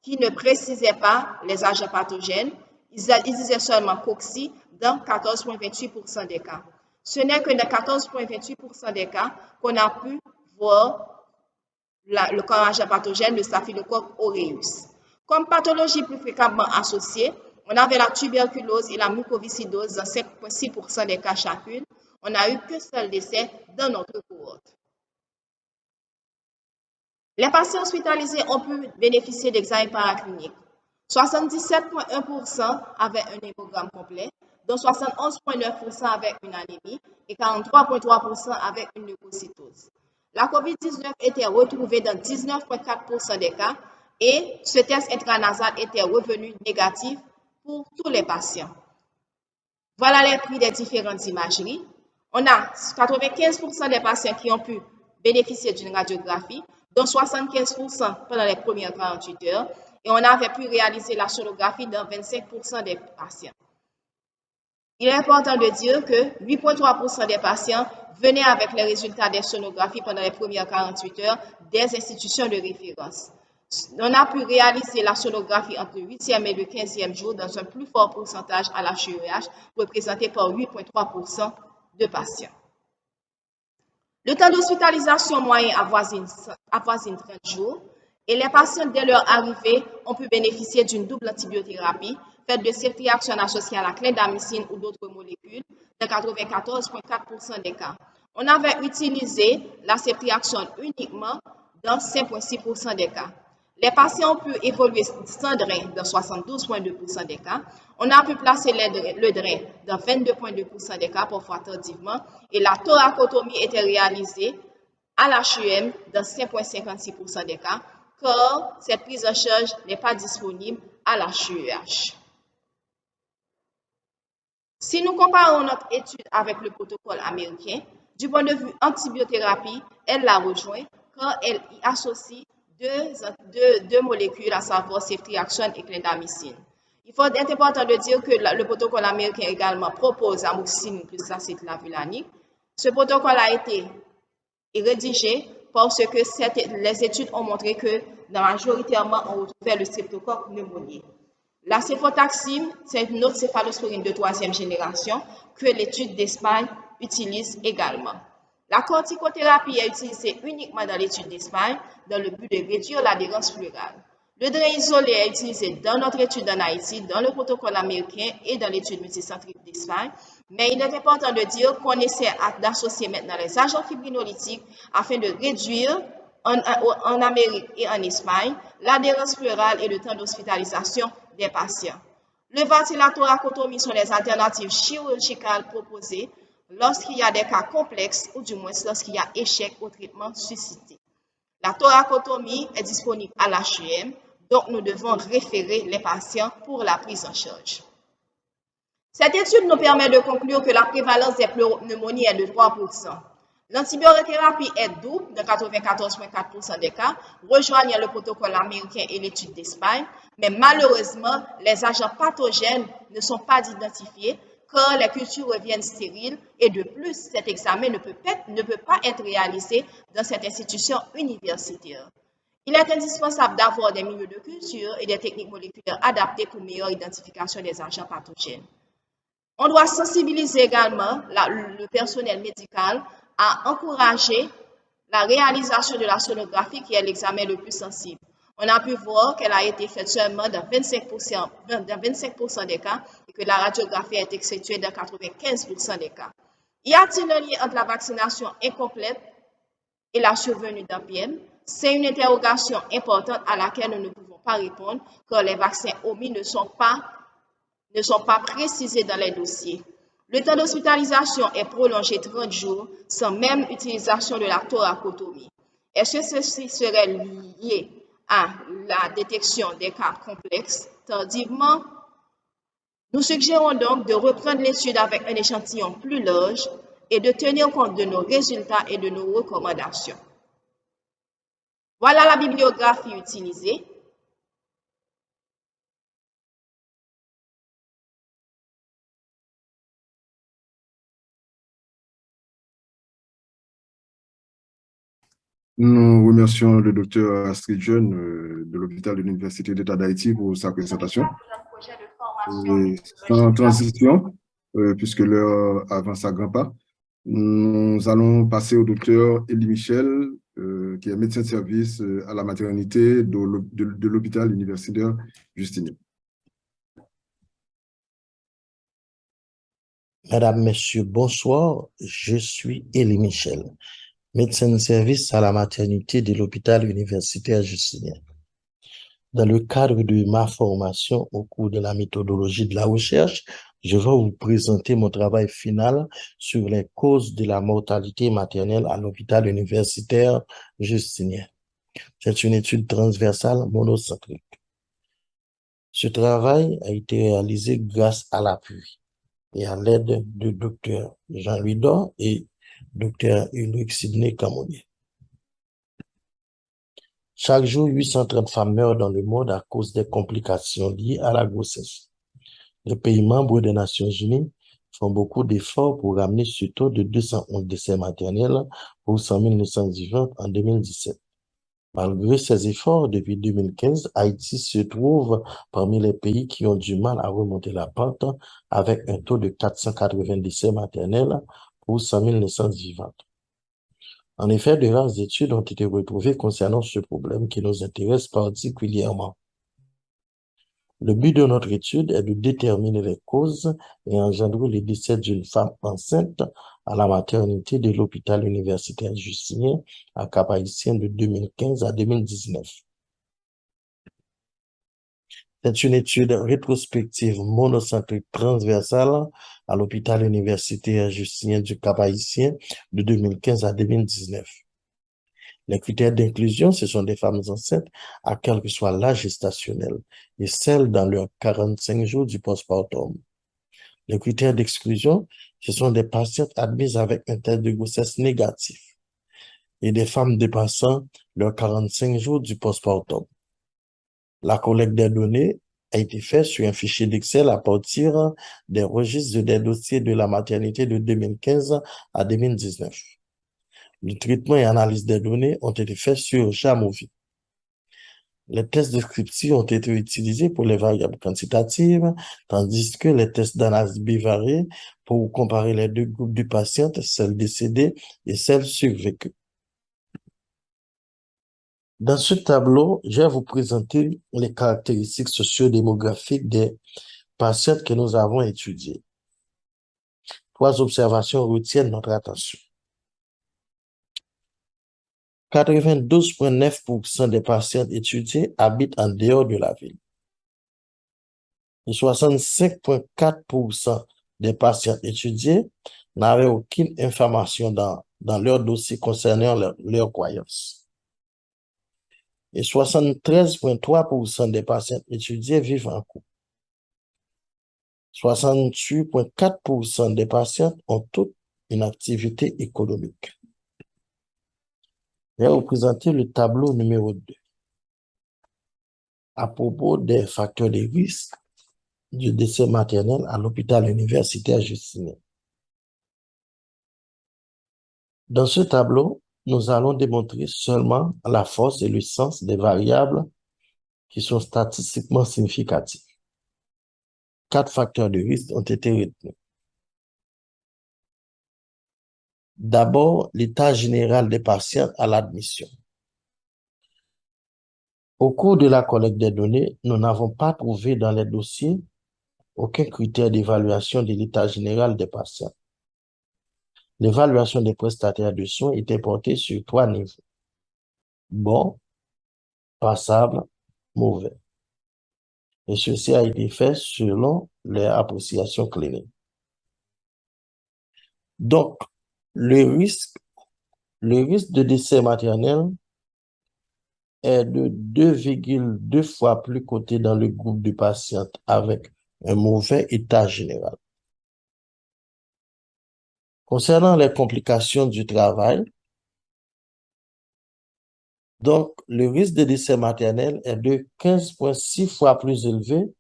F: qui ne précisaient pas les agents pathogènes. Ils disaient seulement cocci dans 14,28% des cas. Ce n'est que dans 14,28% des cas qu'on a pu voir le corps agent pathogène, le staphylocoque aureus. Comme pathologie plus fréquemment associée, on avait la tuberculose et la mucoviscidose dans 5,6% des cas chacune. On n'a eu que seul décès dans notre cohorte. Les patients hospitalisés ont pu bénéficier d'examens paracliniques. 77,1% avaient un hémogramme complet, dont 71,9% avec une anémie et 43,3% avec une leucocytose. La COVID-19 était retrouvée dans 19,4% des cas et ce test intranasal était revenu négatif pour tous les patients. Voilà les prix des différentes imageries. On a 95% des patients qui ont pu bénéficier d'une radiographie, dont 75% pendant les premières 48 heures, et on avait pu réaliser la sonographie dans 25% des patients. Il est important de dire que 8,3% des patients venaient avec les résultats des sonographies pendant les premières 48 heures des institutions de référence. On a pu réaliser la sonographie entre le 8e et le 15e jour dans un plus fort pourcentage à la HUEH, représenté par 8,3% de patients. Le temps d'hospitalisation moyen avoisine 30 jours et les patients, dès leur arrivée, ont pu bénéficier d'une double antibiothérapie faite de céptriaxone associée à la clindamycine ou d'autres molécules dans 94,4% des cas. On avait utilisé la céptriaxone uniquement dans 5,6% des cas. Les patients ont pu évoluer sans drain dans 72,2% des cas. On a pu placer le drain dans 22,2% des cas, parfois tardivement, et la thoracotomie était réalisée à l'HUM dans 5,56% des cas, car cette prise en charge n'est pas disponible à la HUEH. Si nous comparons notre étude avec le protocole américain, du point de vue antibiothérapie, elle la rejoint car elle y associe deux molécules, à savoir céptriaxone et clindamycine. Il faut être important de dire que le protocole américain également propose amoxicilline plus acide clavulanique. Ce protocole a été rédigé parce que les études ont montré que majoritairement on retrouvait le streptocoque pneumoniae. La céfotaxime, c'est une autre céphalosporine de 3e génération que l'étude d'Espagne utilise également. La corticothérapie est utilisée uniquement dans l'étude d'Espagne dans le but de réduire l'adhérence pleurale. Le drain isolé est utilisé dans notre étude en Haïti, dans le protocole américain et dans l'étude multicentrique d'Espagne. Mais il est important de dire qu'on essaie d'associer maintenant les agents fibrinolytiques afin de réduire en Amérique et en Espagne l'adhérence pleurale et le temps d'hospitalisation des patients. Le ventilathoracotomie sont les alternatives chirurgicales proposées lorsqu'il y a des cas complexes ou du moins lorsqu'il y a échec au traitement suscité. La thoracotomie est disponible à l'HUM Donc, nous devons référer les patients pour la prise en charge. Cette étude nous permet de conclure que la prévalence des pneumonies est de 3%. L'antibiothérapie est double dans 94,4% des cas, rejoignant le protocole américain et l'étude d'Espagne, mais malheureusement, les agents pathogènes ne sont pas identifiés car les cultures reviennent stériles et de plus, cet examen ne peut pas être réalisé dans cette institution universitaire. Il est indispensable d'avoir des milieux de culture et des techniques moléculaires adaptées pour meilleure identification des agents pathogènes. On doit sensibiliser également le personnel médical à encourager la réalisation de la sonographie qui est l'examen le plus sensible. On a pu voir qu'elle a été faite seulement dans 25% des cas et que la radiographie a été effectuée dans 95% des cas. Y a-t-il un lien entre la vaccination incomplète et la survenue d'un PM? C'est une interrogation importante à laquelle nous ne pouvons pas répondre car les vaccins omis ne sont pas précisés dans les dossiers. Le temps d'hospitalisation est prolongé 30 jours sans même utilisation de la thoracotomie. Est-ce que ceci serait lié à la détection des cas complexes tardivement? Nous suggérons donc de reprendre l'étude avec un échantillon plus large et de tenir compte de nos résultats et de nos recommandations. Voilà la bibliographie utilisée.
E: Nous remercions le docteur Astrid Jeune de l'hôpital de l'Université d'État d'Haïti pour sa présentation. Et sans transition, puisque l'heure avance à grands pas, nous allons passer au docteur Élie Michel, qui est médecin de service à la maternité de l'hôpital universitaire Justinien.
G: Mesdames, Messieurs, bonsoir. Je suis Élie Michel, médecin de service à la maternité de l'hôpital universitaire Justinien. Dans le cadre de ma formation au cours de la méthodologie de la recherche, je vais vous présenter mon travail final sur les causes de la mortalité maternelle à l'hôpital universitaire Justinien. C'est une étude transversale monocentrique. Ce travail a été réalisé grâce à l'appui et à l'aide de Dr Jean-Louis Dor et Dr Ulrich Sidney Camonier. Chaque jour, 830 femmes meurent dans le monde à cause des complications liées à la grossesse. Les pays membres des Nations Unies font beaucoup d'efforts pour ramener ce taux de 211 décès maternels pour 100 000 naissances vivantes en 2017. Malgré ces efforts, depuis 2015, Haïti se trouve parmi les pays qui ont du mal à remonter la pente avec un taux de 480 décès maternels pour 100 000 naissances vivantes. En effet, de rares études ont été retrouvées concernant ce problème qui nous intéresse particulièrement. Le but de notre étude est de déterminer les causes et engendrer le décès d'une femme enceinte à la maternité de l'hôpital universitaire Justinien à Cap-Haïtien de 2015 à 2019. C'est une étude rétrospective monocentrique transversale à l'hôpital universitaire Justinien du Cap-Haïtien de 2015 à 2019. Les critères d'inclusion, ce sont des femmes enceintes à quel que soit l'âge gestationnel et celles dans leurs 45 jours du postpartum. Les critères d'exclusion, ce sont des patientes admises avec un test de grossesse négatif et des femmes dépassant leurs 45 jours du postpartum. La collecte des données a été faite sur un fichier d'Excel à partir des registres des dossiers de la maternité de 2015 à 2019. Le traitement et analyse des données ont été faits sur Jamovi. Les tests descriptifs ont été utilisés pour les variables quantitatives, tandis que les tests d'analyse bivariés pour comparer les deux groupes de patientes, celles décédées et celles survécues. Dans ce tableau, je vais vous présenter les caractéristiques sociodémographiques des patientes que nous avons étudiées. 3 observations retiennent notre attention. 92,9% des patients étudiés habitent en dehors de la ville. Et 65,4% des patients étudiés n'avaient aucune information dans leur dossier concernant leur croyance. et 73,3% des patients étudiés vivent en couple. 68,4% des patients ont toute une activité économique. J'ai représenté le tableau numéro 2 à propos des facteurs de risque du décès maternel à l'hôpital universitaire Justinien. Dans ce tableau, nous allons démontrer seulement la force et le sens des variables qui sont statistiquement significatifs. 4 facteurs de risque ont été retenus. D'abord, l'état général des patients à l'admission. Au cours de la collecte des données, nous n'avons pas trouvé dans les dossiers aucun critère d'évaluation de l'état général des patients. L'évaluation des prestataires de soins était portée sur 3 niveaux. Bon, passable, mauvais. Et ceci a été fait selon leur appréciation clinique. Donc, le risque de décès maternel est de 2,2 fois plus coté dans le groupe de patientes avec un mauvais état général. Concernant les complications du travail, donc le risque de décès maternel est de 15,6 fois plus élevé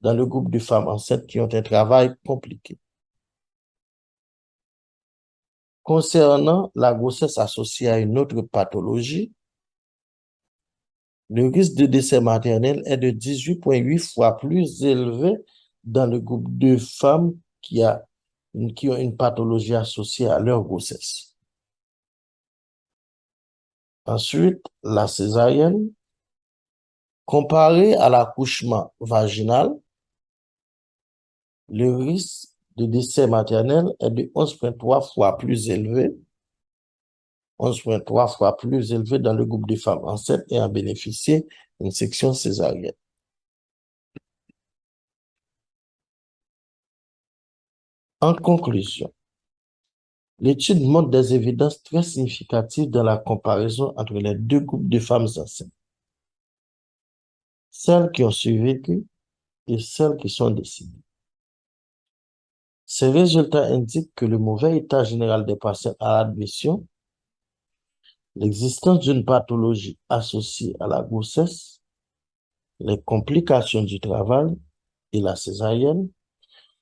G: dans le groupe de femmes enceintes qui ont un travail compliqué. Concernant la grossesse associée à une autre pathologie, le risque de décès maternel est de 18,8 fois plus élevé dans le groupe de femmes qui ont une pathologie associée à leur grossesse. Ensuite, la césarienne, comparé à l'accouchement vaginal, le risque de décès maternel est de 11,3 fois plus élevé, 11,3 fois plus élevé dans le groupe de femmes enceintes ayant bénéficié d'une section césarienne. En conclusion, l'étude montre des évidences très significatives dans la comparaison entre les 2 groupes de femmes enceintes, celles qui ont survécu et celles qui sont décédées. Ces résultats indiquent que le mauvais état général des patients à l'admission, l'existence d'une pathologie associée à la grossesse, les complications du travail et la césarienne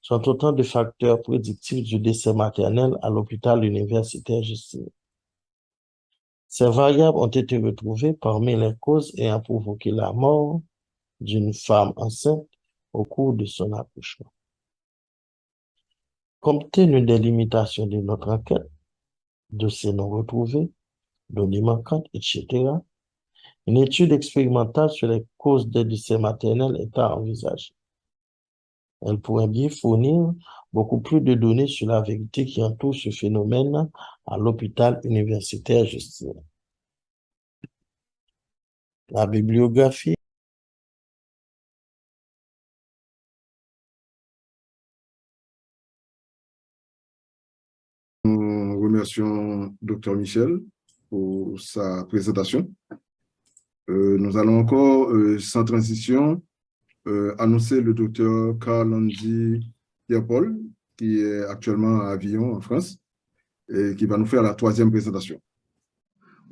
G: sont autant de facteurs prédictifs du décès maternel à l'hôpital universitaire Justinien. Ces variables ont été retrouvées parmi les causes ayant provoqué la mort d'une femme enceinte au cours de son accouchement. Compte tenu des limitations de notre enquête, dossiers non retrouvés, données manquantes, etc., une étude expérimentale sur les causes des décès maternels est à envisager. Elle pourrait bien fournir beaucoup plus de données sur la vérité qui entoure ce phénomène à l'hôpital universitaire Justinien. La bibliographie.
E: Nous remercions Dr Michel pour sa présentation. Nous allons encore, sans transition, annoncer le docteur Karl-Andy Pierre-Paul, qui est actuellement à Avignon, en France, et qui va nous faire la 3e présentation.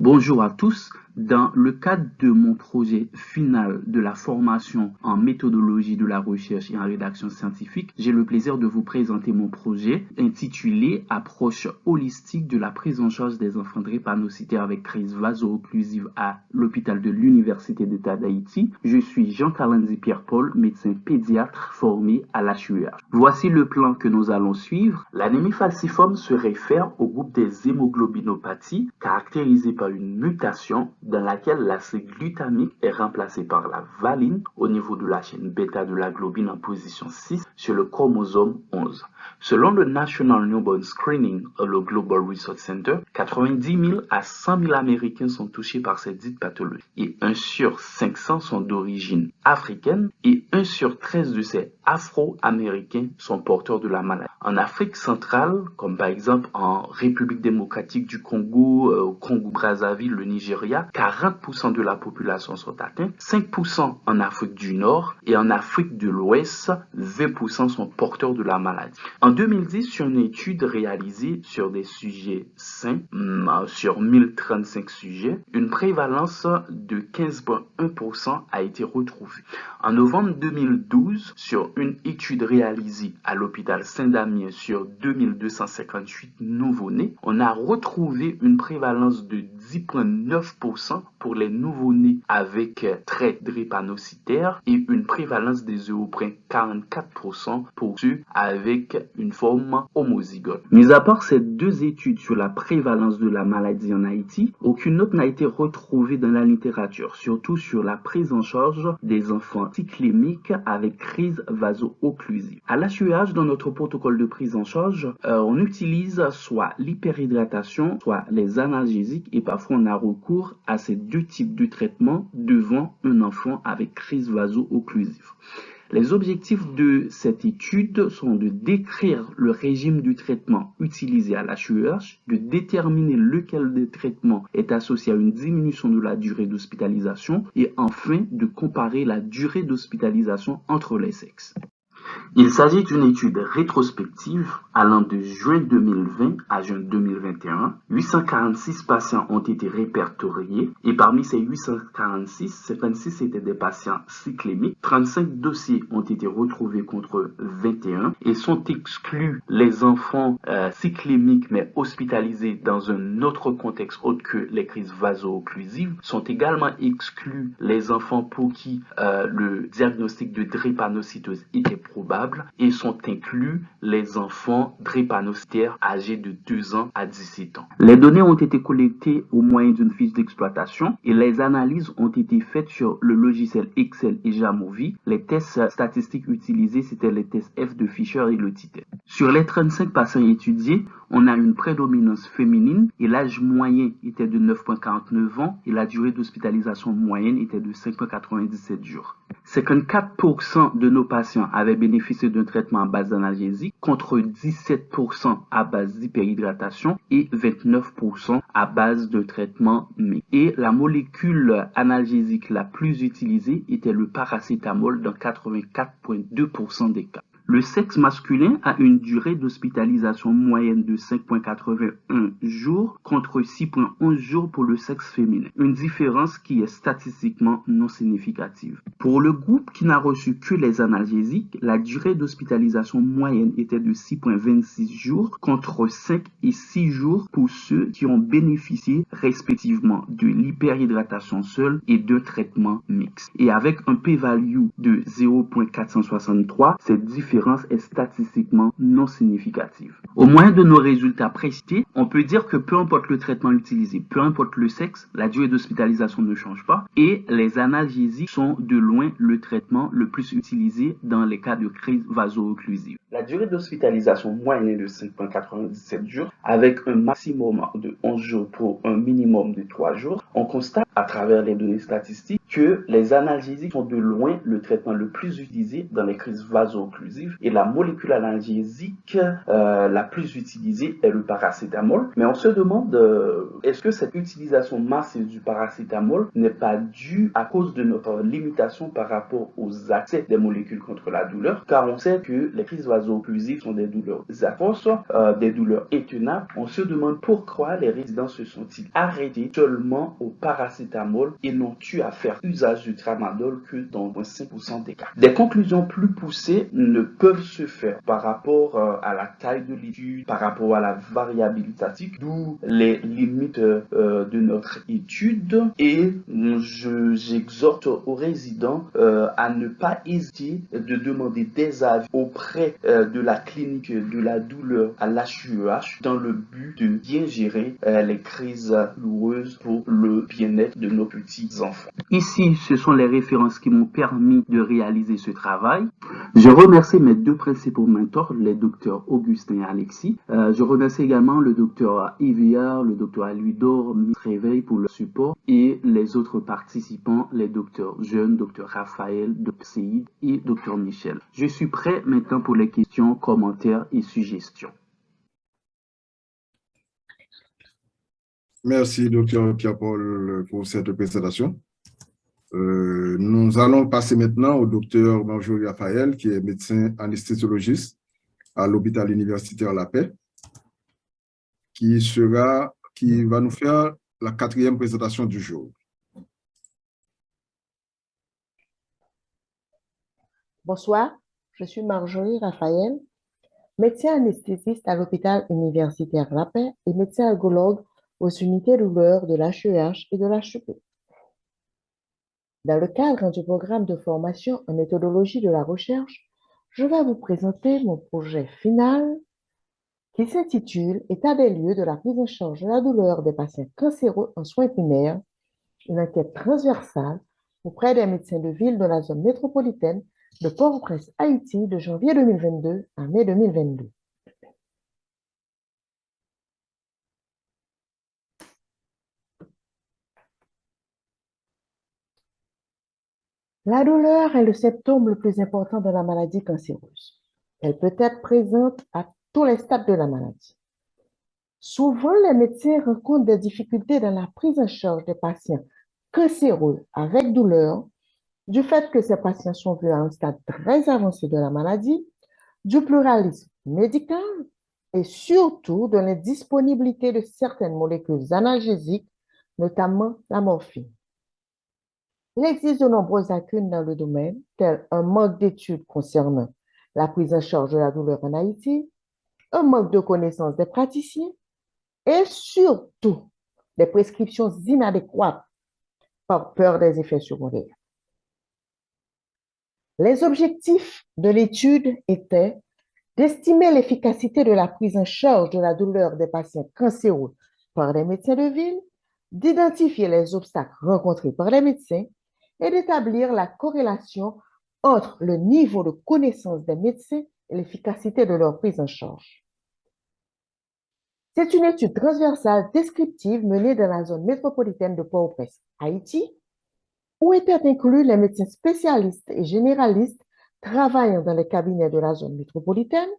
H: Bonjour à tous. Dans le cadre de mon projet final de la formation en méthodologie de la recherche et en rédaction scientifique, j'ai le plaisir de vous présenter mon projet intitulé « Approche holistique de la prise en charge des enfants drépanocytaires avec crise vaso-occlusive à l'hôpital de l'Université d'État d'Haïti ». Je suis Jean-Karl-Andy Pierre-Paul, médecin pédiatre formé à l'HUEH. Voici le plan que nous allons suivre. L'anémie falciforme se réfère au groupe des hémoglobinopathies caractérisées par une mutation dans laquelle l'acide glutamique est remplacé par la valine au niveau de la chaîne bêta de la globine en position 6 sur le chromosome 11. Selon le National Newborn Screening et le Global Research Center, 90 000 à 100 000 Américains sont touchés par cette dite pathologie et 1 sur 500 sont d'origine africaine et 1 sur 13 de ces Afro-Américains sont porteurs de la maladie. en Afrique centrale, comme par exemple en République démocratique du Congo, au Congo-Brazzaville, le Nigeria, 40% de la population sont atteints, 5% en Afrique du Nord et en Afrique de l'Ouest, 20% sont porteurs de la maladie. En 2010, sur une étude réalisée sur des sujets sains, sur 1035 sujets, une prévalence de 15,1% a été retrouvée. En novembre 2012, sur une étude réalisée à l'hôpital Saint-Damien sur 2258 nouveau-nés, on a retrouvé une prévalence de 10,9% pour les nouveau-nés avec traits drépanocytaires et une prévalence des 0,44% pour ceux avec une forme homozygote. Mis à part ces deux études sur la prévalence de la maladie en Haïti, aucune autre n'a été retrouvée dans la littérature, surtout sur la prise en charge des enfants cyclémiques avec crise vaso-occlusive. À l'HUH, dans notre protocole de prise en charge, on utilise soit l'hyperhydratation, soit les analgésiques et parfois on a recours à ces deux types de traitements devant un enfant avec crise vaso-occlusive. Les objectifs de cette étude sont de décrire le régime du traitement utilisé à l'HUH, de déterminer lequel des traitements est associé à une diminution de la durée d'hospitalisation et enfin de comparer la durée d'hospitalisation entre les sexes. Il s'agit d'une étude rétrospective allant de juin 2020 à juin 2021. 846 patients ont été répertoriés et parmi ces 846, 56 étaient des patients cyclémiques. 35 dossiers ont été retrouvés contre 21 et sont exclus les enfants cyclémiques mais hospitalisés dans un autre contexte autre que les crises vaso-occlusives. Sont également exclus les enfants pour qui le diagnostic de drépanocytose était probable et sont inclus les enfants drépanocytaires âgés de 2 ans à 17 ans. Les données ont été collectées au moyen d'une fiche d'exploitation et les analyses ont été faites sur le logiciel Excel et Jamovi. Les tests statistiques utilisés, c'était les tests F de Fisher et le t-test. Sur les 35 patients étudiés, on a une prédominance féminine et l'âge moyen était de 9,49 ans et la durée d'hospitalisation moyenne était de 5,97 jours. 54% de nos patients avaient bénéficié d'un traitement à base d'analgésique contre 17% à base d'hyperhydratation et 29% à base de traitement mixte. Et la molécule analgésique la plus utilisée était le paracétamol dans 84,2% des cas. Le sexe masculin a une durée d'hospitalisation moyenne de 5,81 jours contre 6,11 jours pour le sexe féminin. Une différence qui est statistiquement non significative. Pour le groupe qui n'a reçu que les analgésiques, la durée d'hospitalisation moyenne était de 6,26 jours contre 5 et 6 jours pour ceux qui ont bénéficié respectivement de l'hyperhydratation seule et de traitement mixte. Et avec un p-value de 0,463, cette différence est statistiquement non significative. Au moyen de nos résultats précités, on peut dire que peu importe le traitement utilisé, peu importe le sexe, la durée d'hospitalisation ne change pas et les analgésiques sont de loin le traitement le plus utilisé dans les cas de crise vaso-occlusive. La durée d'hospitalisation moyenne est de 5,97 jours avec un maximum de 11 jours pour un minimum de 3 jours. On constate à travers les données statistiques que les analgésiques sont de loin le traitement le plus utilisé dans les crises vaso-occlusives et la molécule analgésique la plus utilisée est le paracétamol. Mais on se demande est-ce que cette utilisation massive du paracétamol n'est pas due à cause de notre limitation par rapport aux accès des molécules contre la douleur, car on sait que les crises vaso-occlusives sont des douleurs atroces, des douleurs intenables. On se demande pourquoi les résidents se sont-ils arrêtés seulement au paracétamol et n'ont eu à faire usage du tramadol que dans 5% des cas. Des conclusions plus poussées ne peuvent se faire par rapport à la taille de l'étude, par rapport à la variabilité statistique, d'où les limites de notre étude et j'exhorte aux résidents à ne pas hésiter de demander des avis auprès de la clinique de la douleur à l'HUH dans le but de bien gérer les crises douloureuses pour le bien-être de nos petits enfants. Ici, ce sont les références qui m'ont permis de réaliser ce travail. Je remercie mes deux principaux mentors, les docteurs Augustin et Alexis. Je remercie également le docteur Yviard, le docteur Aluidor, Miss Réveil pour le support et les autres participants, les docteurs Jeune, docteur Raphaël, docteur Seyd et docteur Michel. Je suis prêt maintenant pour les questions. questions, commentaires et suggestions.
E: Merci, docteur Pierre-Paul, pour cette présentation. Nous allons passer maintenant au docteur Marjorie Raphaël, qui est médecin anesthésologiste à l'hôpital universitaire La Paix, qui va nous faire la 4e présentation du jour.
I: Bonsoir, je suis Marjorie Raphaël, médecin anesthésiste à l'hôpital universitaire La Paix et médecin ergologue aux unités douleurs de l'HEH et de l'HEP. Dans le cadre du programme de formation en méthodologie de la recherche, je vais vous présenter mon projet final qui s'intitule « État des lieux de la prise en charge de la douleur des patients cancéreux en soins primaires, une enquête transversale auprès des médecins de ville de la zone métropolitaine de Port-au-Prince, Haïti, de janvier 2022 à mai 2022. » La douleur est le symptôme le plus important de la maladie cancéreuse. Elle peut être présente à tous les stades de la maladie. Souvent, les médecins rencontrent des difficultés dans la prise en charge des patients cancéreux avec douleur, du fait que ces patients sont vus à un stade très avancé de la maladie, du pluralisme médical et surtout de l'indisponibilité de certaines molécules analgésiques, notamment la morphine. Il existe de nombreuses lacunes dans le domaine, telles un manque d'études concernant la prise en charge de la douleur en Haïti, un manque de connaissances des praticiens et surtout des prescriptions inadéquates par peur des effets secondaires. Les objectifs de l'étude étaient d'estimer l'efficacité de la prise en charge de la douleur des patients cancéreux par les médecins de ville, d'identifier les obstacles rencontrés par les médecins et d'établir la corrélation entre le niveau de connaissance des médecins et l'efficacité de leur prise en charge. C'est une étude transversale descriptive menée dans la zone métropolitaine de Port-au-Prince, Haïti, où étaient inclus les médecins spécialistes et généralistes travaillant dans les cabinets de la zone métropolitaine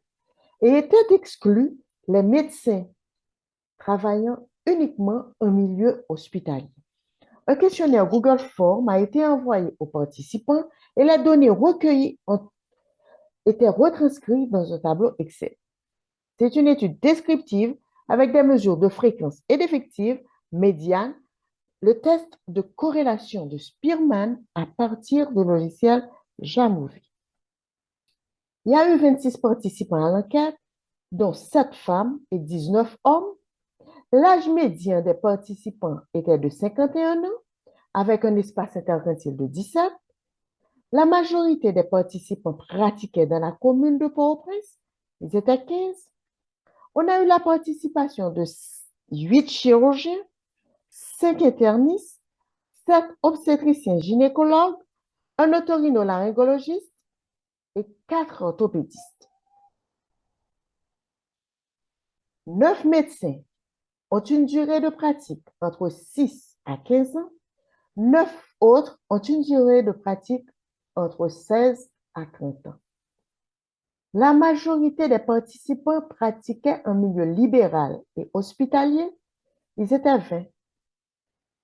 I: et étaient exclus les médecins travaillant uniquement en milieu hospitalier. Un questionnaire Google Form a été envoyé aux participants et les données recueillies ont été retranscrites dans un tableau Excel. C'est une étude descriptive avec des mesures de fréquence et d'effectifs médiane, le test de corrélation de Spearman à partir du logiciel Jamovi. Il y a eu 26 participants à l'enquête, dont 7 femmes et 19 hommes. L'âge médian des participants était de 51 ans, avec un espace interventiel de 17. La majorité des participants pratiquaient dans la commune de Port-au-Prince. Ils étaient 15. On a eu la participation de 8 chirurgiens, 5 internistes, 7 obstétriciens gynécologues, un otorhinolaryngologiste et 4 orthopédistes. 9 médecins ont une durée de pratique entre 6 à 15 ans. 9 autres ont une durée de pratique entre 16 à 30 ans. La majorité des participants pratiquaient en milieu libéral et hospitalier. Ils étaient 20.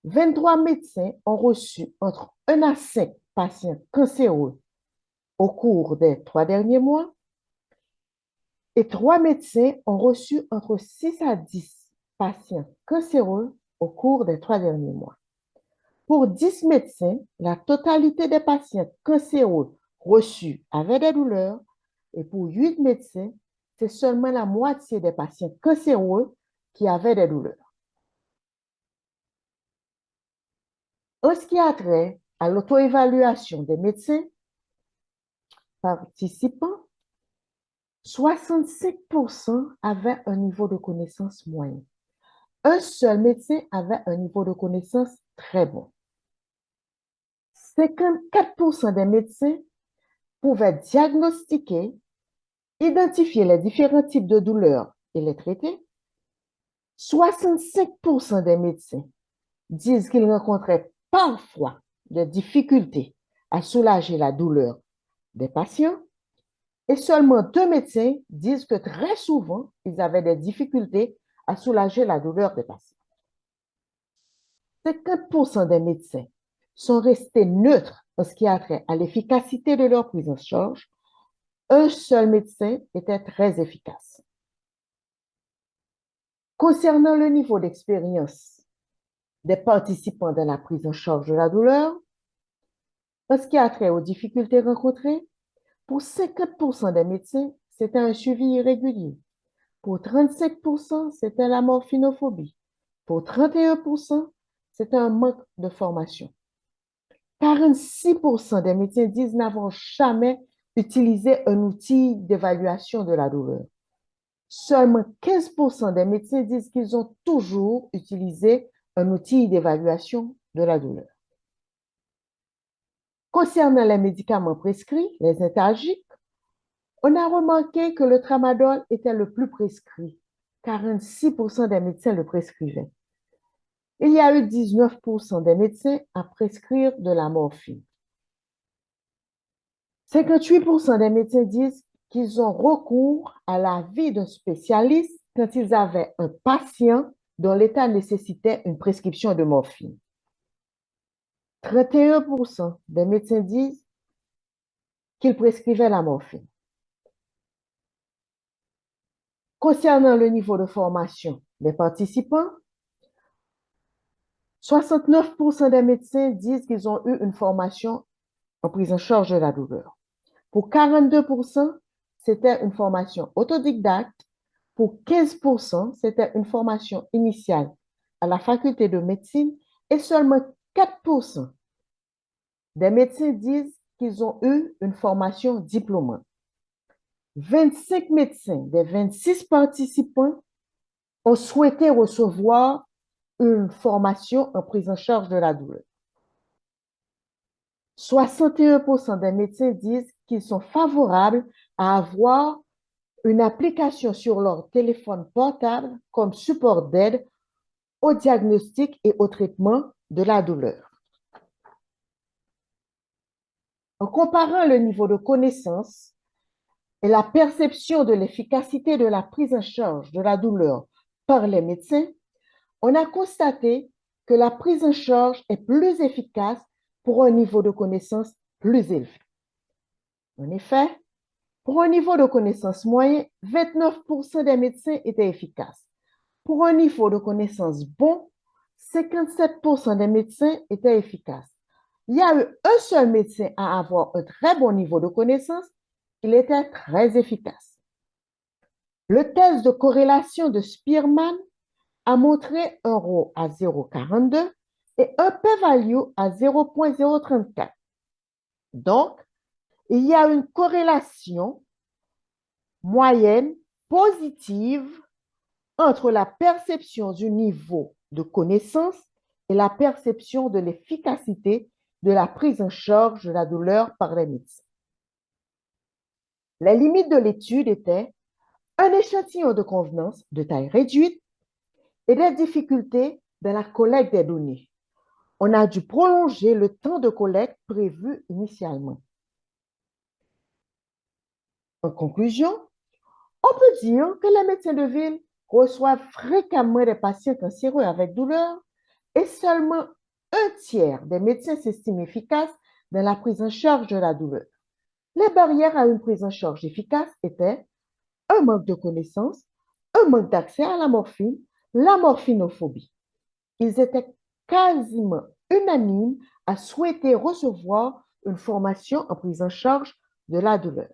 I: 23 médecins ont reçu entre 1 à 5 patients cancéreux au cours des 3 derniers mois et 3 médecins ont reçu entre 6 à 10 patients cancéreux au cours des 3 derniers mois. Pour 10 médecins, la totalité des patients cancéreux reçus avaient des douleurs et pour 8 médecins, c'est seulement la moitié des patients cancéreux qui avaient des douleurs. En ce qui a trait à l'auto-évaluation des médecins participants, 65% avaient un niveau de connaissance moyen. Un seul médecin avait un niveau de connaissance très bon. 54% des médecins pouvaient diagnostiquer, identifier les différents types de douleurs et les traiter. 65% des médecins disent qu'ils rencontraient parfois des difficultés à soulager la douleur des patients Et seulement 2 médecins disent que très souvent, ils avaient des difficultés à soulager la douleur des patients. 50% des médecins sont restés neutres en ce qui a trait à l'efficacité de leur prise en charge. Un seul médecin était très efficace. Concernant le niveau d'expérience des participants dans la prise en charge de la douleur, en ce qui a trait aux difficultés rencontrées, pour 50% des médecins, c'était un suivi irrégulier. Pour 35%, c'était la morphinophobie. Pour 31%, c'était un manque de formation. 46% des médecins disent n'avoir jamais utilisé un outil d'évaluation de la douleur. Seulement 15% des médecins disent qu'ils ont toujours utilisé un outil d'évaluation de la douleur. Concernant les médicaments prescrits, les antalgiques, on a remarqué que le tramadol était le plus prescrit. 46% des médecins le prescrivaient. Il y a eu 19% des médecins à prescrire de la morphine. 58% des médecins disent qu'ils ont recours à l'avis d'un spécialiste quand ils avaient un patient dont l'état nécessitait une prescription de morphine. 31% des médecins disent qu'ils prescrivaient la morphine. Concernant le niveau de formation des participants, 69% des médecins disent qu'ils ont eu une formation en prise en charge de la douleur. Pour 42%, c'était une formation autodidacte. Pour 15%, c'était une formation initiale à la faculté de médecine et seulement 4% des médecins disent qu'ils ont eu une formation diplômante. 25 médecins des 26 participants ont souhaité recevoir une formation en prise en charge de la douleur. 61% des médecins disent qu'ils sont favorables à avoir une application sur leur téléphone portable comme support d'aide au diagnostic et au traitement de la douleur. En comparant le niveau de connaissance et la perception de l'efficacité de la prise en charge de la douleur par les médecins, on a constaté que la prise en charge est plus efficace pour un niveau de connaissance plus élevé. En effet, pour un niveau de connaissance moyen, 29% des médecins étaient efficaces. Pour un niveau de connaissance bon, 57% des médecins étaient efficaces. Il y a eu un seul médecin à avoir un très bon niveau de connaissance, il était très efficace. Le test de corrélation de Spearman a montré un ρ à 0,42 et un p-value à 0,034. Donc, il y a une corrélation moyenne positive entre la perception du niveau de connaissance et la perception de l'efficacité de la prise en charge de la douleur par les médecins. Les limites de l'étude étaient un échantillon de convenance de taille réduite et des difficultés dans la collecte des données. On a dû prolonger le temps de collecte prévu initialement. En conclusion, on peut dire que les médecins de ville reçoivent fréquemment des patients cancéreux avec douleur et seulement un tiers des médecins s'estiment efficaces dans la prise en charge de la douleur. Les barrières à une prise en charge efficace étaient un manque de connaissances, un manque d'accès à la morphinophobie. Ils étaient quasiment unanimes à souhaiter recevoir une formation en prise en charge de la douleur.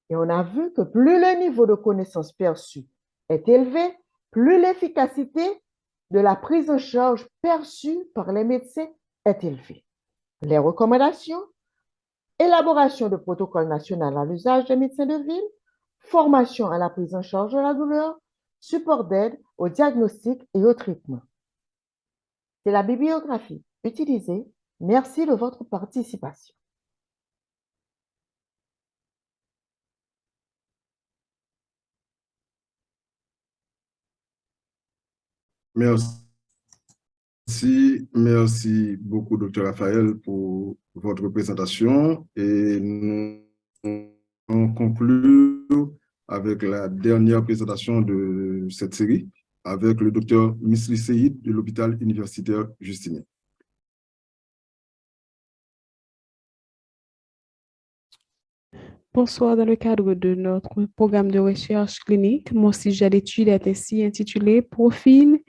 I: Et on a vu que plus le niveau de connaissance perçu est élevé, plus l'efficacité de la prise en charge perçue par les médecins est élevée. Les recommandations: élaboration de protocole national à l'usage des médecins de ville, formation à la prise en charge de la douleur, support d'aide au diagnostic et au traitement. C'est la bibliographie utilisée. Merci de votre participation.
E: Merci beaucoup, Dr. Raphaël, pour votre présentation. Et nous on conclut avec la dernière présentation de cette série avec le docteur Misli Seyid de l'hôpital universitaire Justinien.
D: Bonsoir, dans le cadre de notre programme de recherche clinique, mon sujet d'étude est ainsi intitulé Profil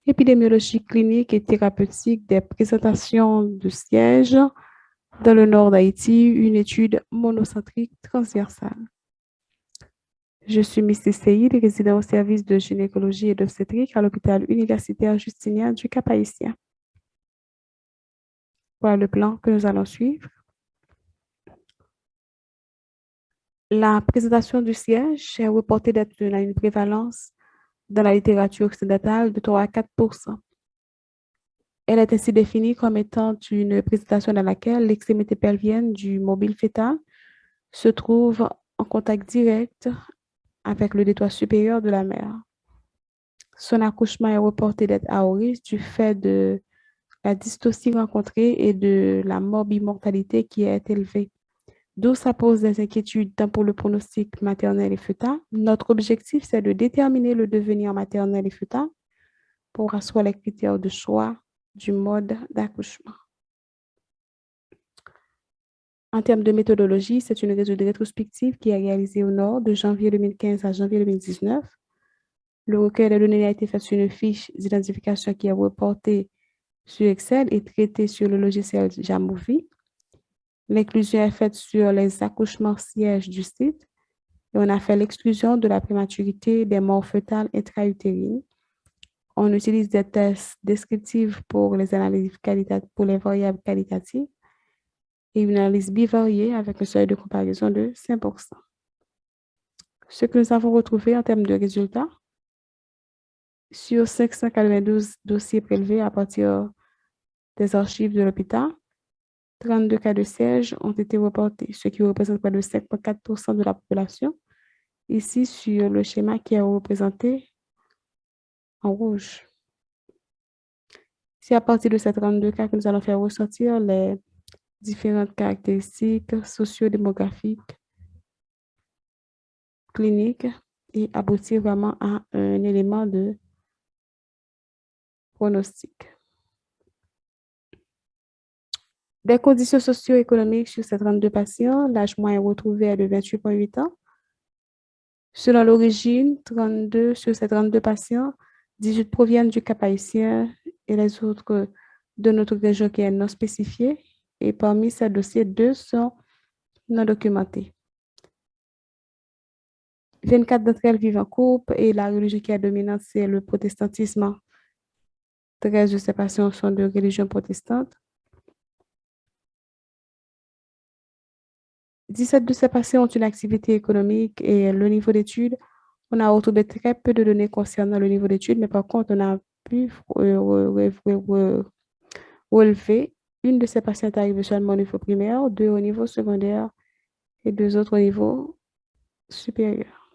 D: épidémiologique clinique et thérapeutique des présentations de sièges dans le nord d'Haïti, une étude monocentrique transversale. Je suis Mrs. Seyid, résident au service de gynécologie et d'obstétrique à l'hôpital universitaire Justinien du Cap-Haïtien. Voilà le plan que nous allons suivre. La présentation du siège est reportée d'être à une prévalence dans la littérature occidentale de 3 à 4%. Elle est ainsi définie comme étant une présentation dans laquelle l'extrémité pelvienne du mobile fœtal se trouve en contact direct avec le détroit supérieur de la mère. Son accouchement est reporté d'être à haut risque du fait de la dystocie rencontrée et de la morbimortalité qui est élevée. D'où ça pose des inquiétudes tant pour le pronostic maternel et fœtal. Notre objectif, c'est de déterminer le devenir maternel et fœtal pour asseoir les critères de choix du mode d'accouchement. En termes de méthodologie, c'est une étude rétrospective qui est réalisée au nord de janvier 2015 à janvier 2019. Le recueil des données a été fait sur une fiche d'identification qui est reportée sur Excel et traitée sur le logiciel Jamovi. L'inclusion est faite sur les accouchements sièges du site et on a fait l'exclusion de la prématurité des morts fœtales intra-utérines. On utilise des tests descriptifs pour les analyses pour les variables qualitatives et une analyse bivariée avec un seuil de comparaison de 5%. Ce que nous avons retrouvé en termes de résultats, sur 592 dossiers prélevés à partir des archives de l'hôpital, 32 cas de siège ont été reportés, ce qui représente près de 5,4% de la population, ici sur le schéma qui est représenté en rouge. C'est à partir de ces 32 cas que nous allons faire ressortir les différentes caractéristiques socio-démographiques, cliniques et aboutir vraiment à un élément de pronostic. Des conditions socio-économiques sur ces 32 patients, l'âge moyen retrouvé est de 28,8 ans. Selon l'origine, 32 sur ces 32 patients, 18 proviennent du Cap-Haïtien et les autres de notre région qui est non spécifiée. Et parmi ces dossiers, 2 sont non documentés. 24 d'entre elles vivent en couple et la religion qui est dominante, c'est le protestantisme. 13 de ces patients sont de religion protestante. 17 de ces patients ont une activité économique et le niveau d'études. On a retrouvé très peu de données concernant le niveau d'études, mais par contre, on a pu relever une de ces patients est arrivée seulement au niveau primaire, 2 au niveau secondaire et 2 autres au niveau supérieur.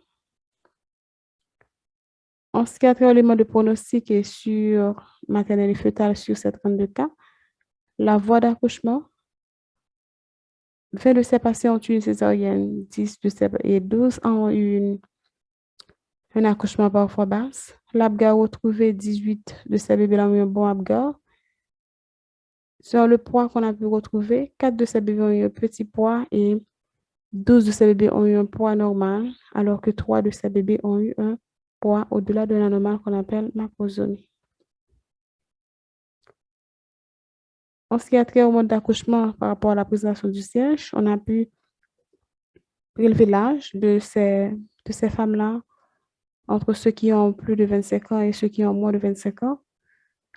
D: En ce qui a trait au élément de pronostic et sur maternelle et fœtale sur ces 32 cas, la voie d'accouchement, 20 de ces patients ont eu une césarienne, 10 de ces, et 12 ont eu un accouchement par voie basse. L'ABGAR retrouvé, 18 de ces bébés ont eu un bon ABGAR. Sur le poids qu'on a pu retrouver, 4 de ces bébés ont eu un petit poids et 12 de ces bébés ont eu un poids normal, alors que 3 de ces bébés ont eu un poids au-delà de la normale qu'on appelle macrosomie. En ce qui a trait au mode d'accouchement par rapport à la présentation du siège, on a pu prélever l'âge de ces femmes-là entre ceux qui ont plus de 25 ans et ceux qui ont moins de 25 ans,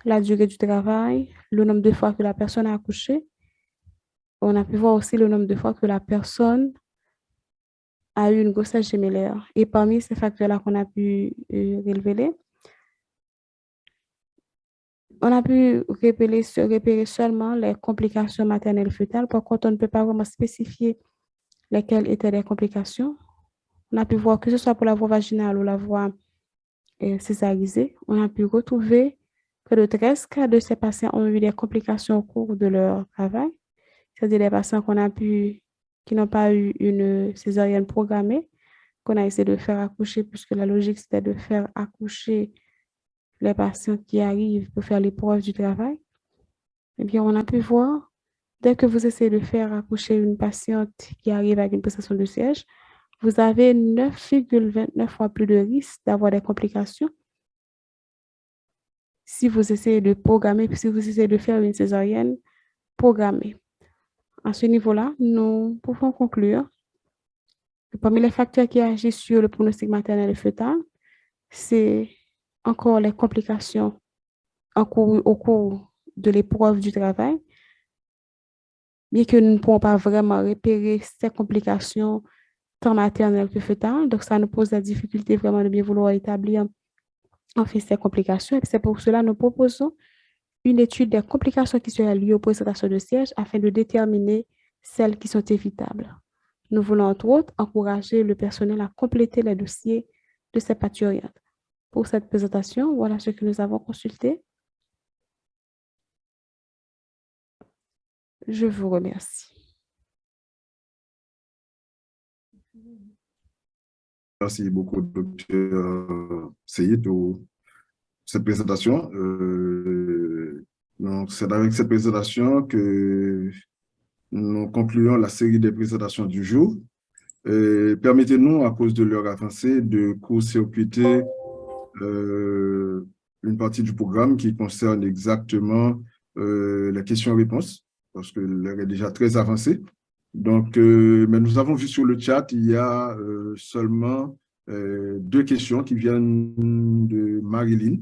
D: la durée du travail, le nombre de fois que la personne a accouché. On a pu voir aussi le nombre de fois que la personne a eu une grossesse gémellaire. Et parmi ces facteurs-là qu'on a pu relever, on a pu repérer seulement les complications maternelles fœtales. Par contre, on ne peut pas vraiment spécifier lesquelles étaient les complications. On a pu voir que ce soit pour la voie vaginale ou la voie césarisée, on a pu retrouver que de 13 cas de ces patients ont eu des complications au cours de leur travail. C'est-à-dire des patients qu'on a pu qui n'ont pas eu une césarienne programmée, qu'on a essayé de faire accoucher, puisque la logique, c'était de faire accoucher les patients qui arrivent pour faire l'épreuve du travail, eh bien, on a pu voir, dès que vous essayez de faire accoucher une patiente qui arrive avec une prestation de siège, vous avez 9,29 fois plus de risque d'avoir des complications si vous essayez de programmer, si vous essayez de faire une césarienne programmée. À ce niveau-là, nous pouvons conclure que parmi les facteurs qui agissent sur le pronostic maternel et fœtal, c'est encore les complications au cours de l'épreuve du travail, bien que nous ne pouvons pas vraiment repérer ces complications tant maternelles que fœtales. Donc, ça nous pose la difficulté vraiment de bien vouloir établir en fait ces complications. Et c'est pour cela que nous proposons une étude des complications qui seraient liées aux présentations de siège afin de déterminer celles qui sont évitables. Nous voulons entre autres encourager le personnel à compléter les dossiers de ces parturientes. Pour cette présentation, voilà ce que nous avons consulté. Je vous remercie.
E: Merci beaucoup, Dr. Seyid, pour cette présentation. Donc, c'est avec cette présentation que nous concluons la série des présentations du jour. Permettez-nous, à cause de l'heure avancée, de court-circuiter une partie du programme qui concerne exactement les questions-réponses, parce que l'heure est déjà très avancée. Donc, mais nous avons vu sur le chat, il y a seulement 2 questions qui viennent de Marilyn.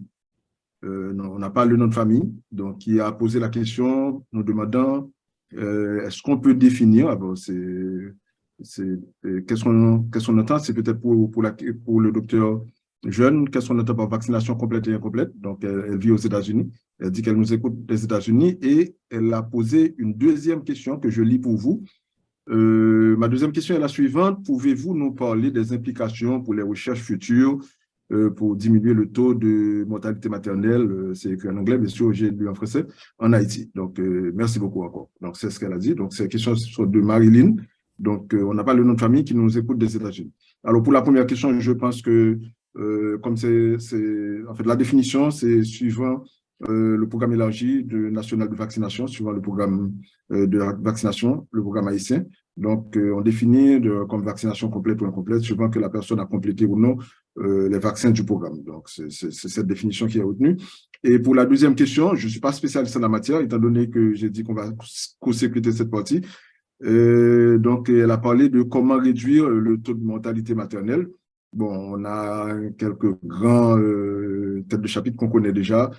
E: Non, on n'a pas le nom de famille, donc qui a posé la question nous demandant est-ce qu'on peut définir, qu'est-ce qu'on entend, c'est peut-être pour le docteur Jeune, qu'est-ce qu'on entend par vaccination complète et incomplète. Donc, elle vit aux États-Unis, elle dit qu'elle nous écoute des États-Unis et elle a posé une deuxième question que je lis pour vous. Ma deuxième question est la suivante. Pouvez-vous nous parler des implications pour les recherches futures pour diminuer le taux de mortalité maternelle, c'est écrit en anglais, bien sûr, j'ai lu en français, en Haïti. Donc, merci beaucoup encore. Donc, c'est ce qu'elle a dit. Donc, ces questions sont de Marilyn. Donc, on n'a pas le nom de famille qui nous écoute des États-Unis. Alors, pour la première question, je pense que, comme en fait, la définition, c'est suivant le programme élargi national de vaccination, suivant le programme de vaccination, le programme haïtien. Donc, on définit comme vaccination complète ou incomplète, suivant que la personne a complété ou non les vaccins du programme. Donc, c'est cette définition qui est retenue. Et pour la deuxième question, je ne suis pas spécialiste en la matière, étant donné que j'ai dit qu'on va co-sécuriter cette partie. Donc, elle a parlé de comment réduire le taux de mortalité maternelle. Bon, on a quelques grands têtes de chapitre qu'on connaît déjà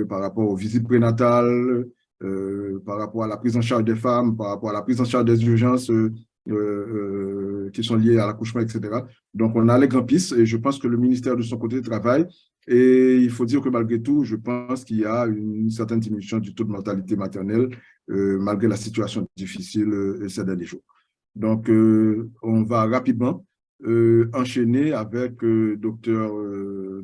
E: par rapport aux visites prénatales, par rapport à la prise en charge des femmes, par rapport à la prise en charge des urgences qui sont liées à l'accouchement, etc. Donc, on a les grandes pistes et je pense que le ministère de son côté travaille. Et il faut dire que malgré tout, je pense qu'il y a une certaine diminution du taux de mortalité maternelle malgré la situation difficile ces derniers jours. Donc, on va rapidement enchaîner avec Dr.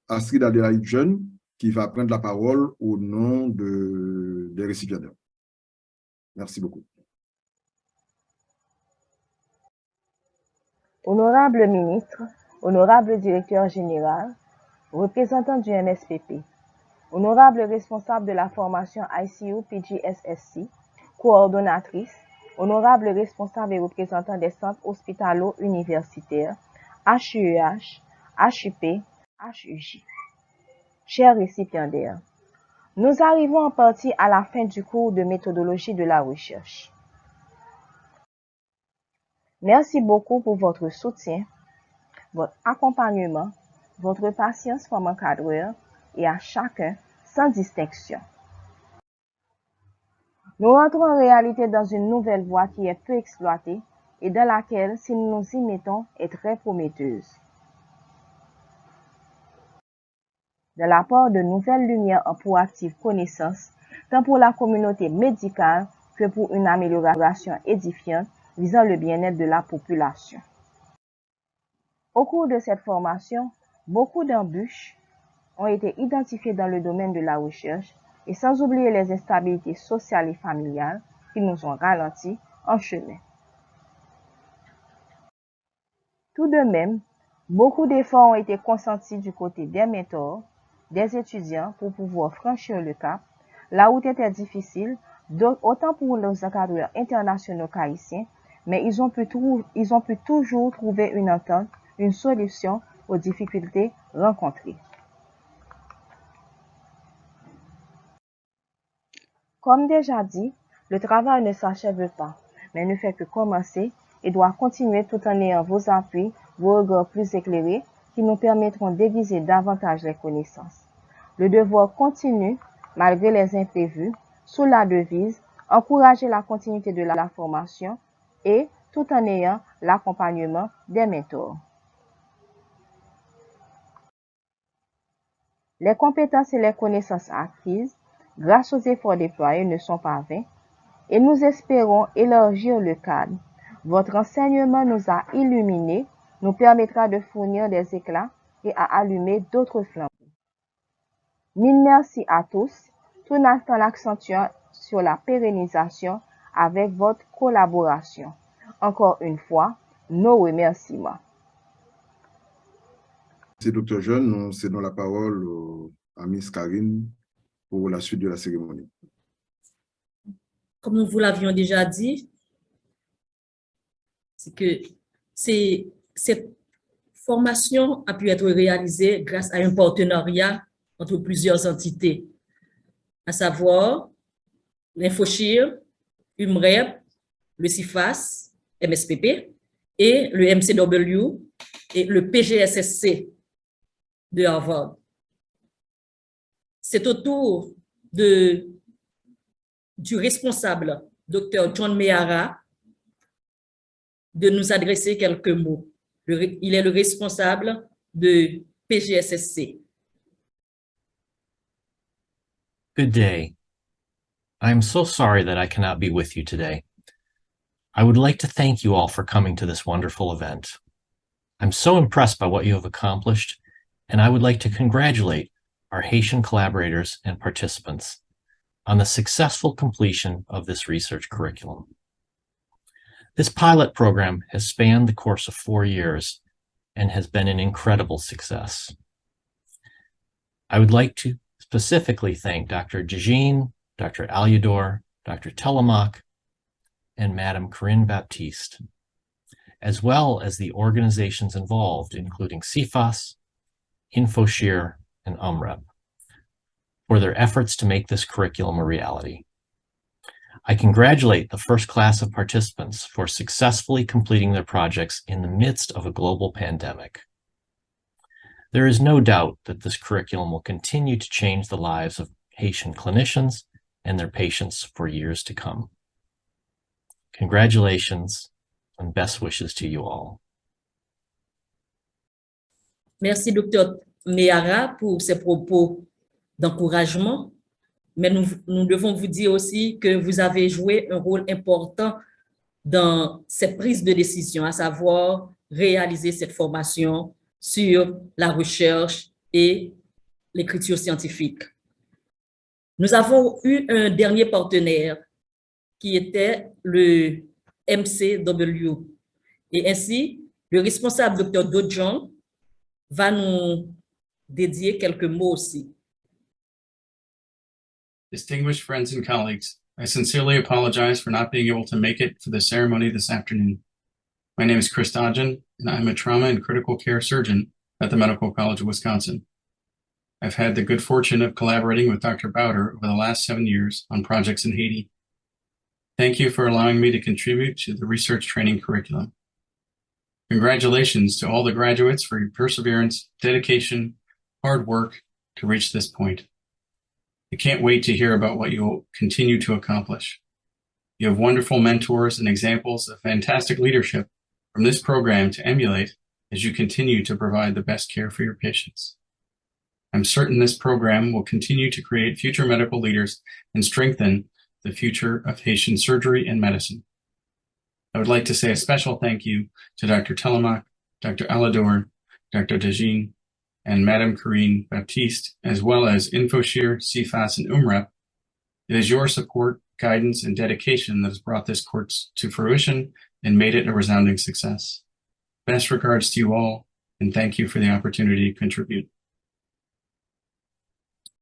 E: Astrid Adélaïde Jeune, qui va prendre la parole au nom des récipiendaires. Merci beaucoup.
F: Honorable ministre, honorable directeur général, représentant du MSPP, honorable responsable de la formation ICU PGSSC, coordonnatrice, honorable responsable et représentant des centres hospitalo-universitaires, HUEH, HUP, HUJ. Chers récipiendaires, nous arrivons en partie à la fin du cours de méthodologie de la recherche. Merci beaucoup pour votre soutien, votre accompagnement, votre patience comme encadreur et à chacun sans distinction. Nous rentrons en réalité dans une nouvelle voie qui est peu exploitée et dans laquelle, si nous nous y mettons, est très prometteuse. De l'apport de nouvelles lumières en proactive connaissance, tant pour la communauté médicale que pour une amélioration édifiante visant le bien-être de la population. Au cours de cette formation, beaucoup d'embûches ont été identifiées dans le domaine de la recherche et sans oublier les instabilités sociales et familiales qui nous ont ralentis en chemin. Tout de même, beaucoup d'efforts ont été consentis du côté des mentors, des étudiants pour pouvoir franchir le cap. La route était difficile, autant pour les encadreurs internationaux qu'haïtiens, mais ils ont pu toujours trouver une entente, une solution aux difficultés rencontrées. Comme déjà dit, le travail ne s'achève pas, mais ne fait que commencer et doit continuer tout en ayant vos appuis, vos regards plus éclairés qui nous permettront d'aiguiser davantage les connaissances. Le devoir continue malgré les imprévus, sous la devise encourager la continuité de la formation et tout en ayant l'accompagnement des mentors. Les compétences et les connaissances acquises grâce aux efforts déployés ne sont pas vains et nous espérons élargir le cadre. Votre enseignement nous a illuminés, nous permettra de fournir des éclats et à allumer d'autres flambeaux. Mille merci à tous, tout en accentuant sur la pérennisation avec votre collaboration. Encore une fois, nos remerciements.
E: Merci, Dr. Jeune. Nous cédons la parole à Miss Karine pour la suite de la cérémonie.
B: Comme nous vous l'avions déjà dit, c'est que cette formation a pu être réalisée grâce à un partenariat entre plusieurs entités, à savoir l'Infoshir, UMREP, le CIFAS, MSPP, et le MCW et le PGSSC de Harvard. C'est au tour du responsable, Dr. John Meara, de nous adresser quelques mots. Il est le responsable de PGSSC.
J: Good day. I am so sorry that I cannot be with you today. I would like to thank you all for coming to this wonderful event. I'm so impressed by what you have accomplished, and I would like to congratulate our Haitian collaborators and participants on the successful completion of this research curriculum. This pilot program has spanned the course of 4 years and has been an incredible success. I would like to specifically thank Dr. Dejin, Dr. Alyador, Dr. Telemaque, and Madame Corinne Baptiste, as well as the organizations involved, including CIFAS, Infoshir, and UMREP, for their efforts to make this curriculum a reality. I congratulate the first class of participants for successfully completing their projects in the midst of a global pandemic. There is no doubt that this curriculum will continue to change the lives of Haitian clinicians and their patients for years to come. Congratulations and best wishes to you all.
B: Merci, Dr. Meara, pour ces propos d'encouragement. Mais nous devons vous dire aussi que vous avez joué un rôle important dans cette prise de décision, à savoir réaliser cette formation sur la recherche et l'écriture scientifique. Nous avons eu un dernier partenaire qui était le MCW. Et ainsi, le responsable Dr. Dojong va nous dédier quelques mots aussi.
K: Distinguished friends and colleagues, I sincerely apologize for not being able to make it for the ceremony this afternoon. My name is Chris Dodgen, and I'm a trauma and critical care surgeon at the Medical College of Wisconsin. I've had the good fortune of collaborating with Dr. Bowder over the last 7 years on projects in Haiti. Thank you for allowing me to contribute to the research training curriculum. Congratulations to all the graduates for your perseverance, dedication, hard work to reach this point. I can't wait to hear about what you'll continue to accomplish. You have wonderful mentors and examples of fantastic leadership from this program to emulate as you continue to provide the best care for your patients. I'm certain this program will continue to create future medical leaders and strengthen the future of Haitian surgery and medicine. I would like to say a special thank you to Dr. Telemaque, Dr. Alyador, Dr. Dejin, and Madame Corinne Baptiste, as well as Infoshir, CIFAS, and UMREP. It is your support, guidance, and dedication that has brought this course to fruition and made it a resounding success. Best regards to you all, and thank you for the opportunity to contribute.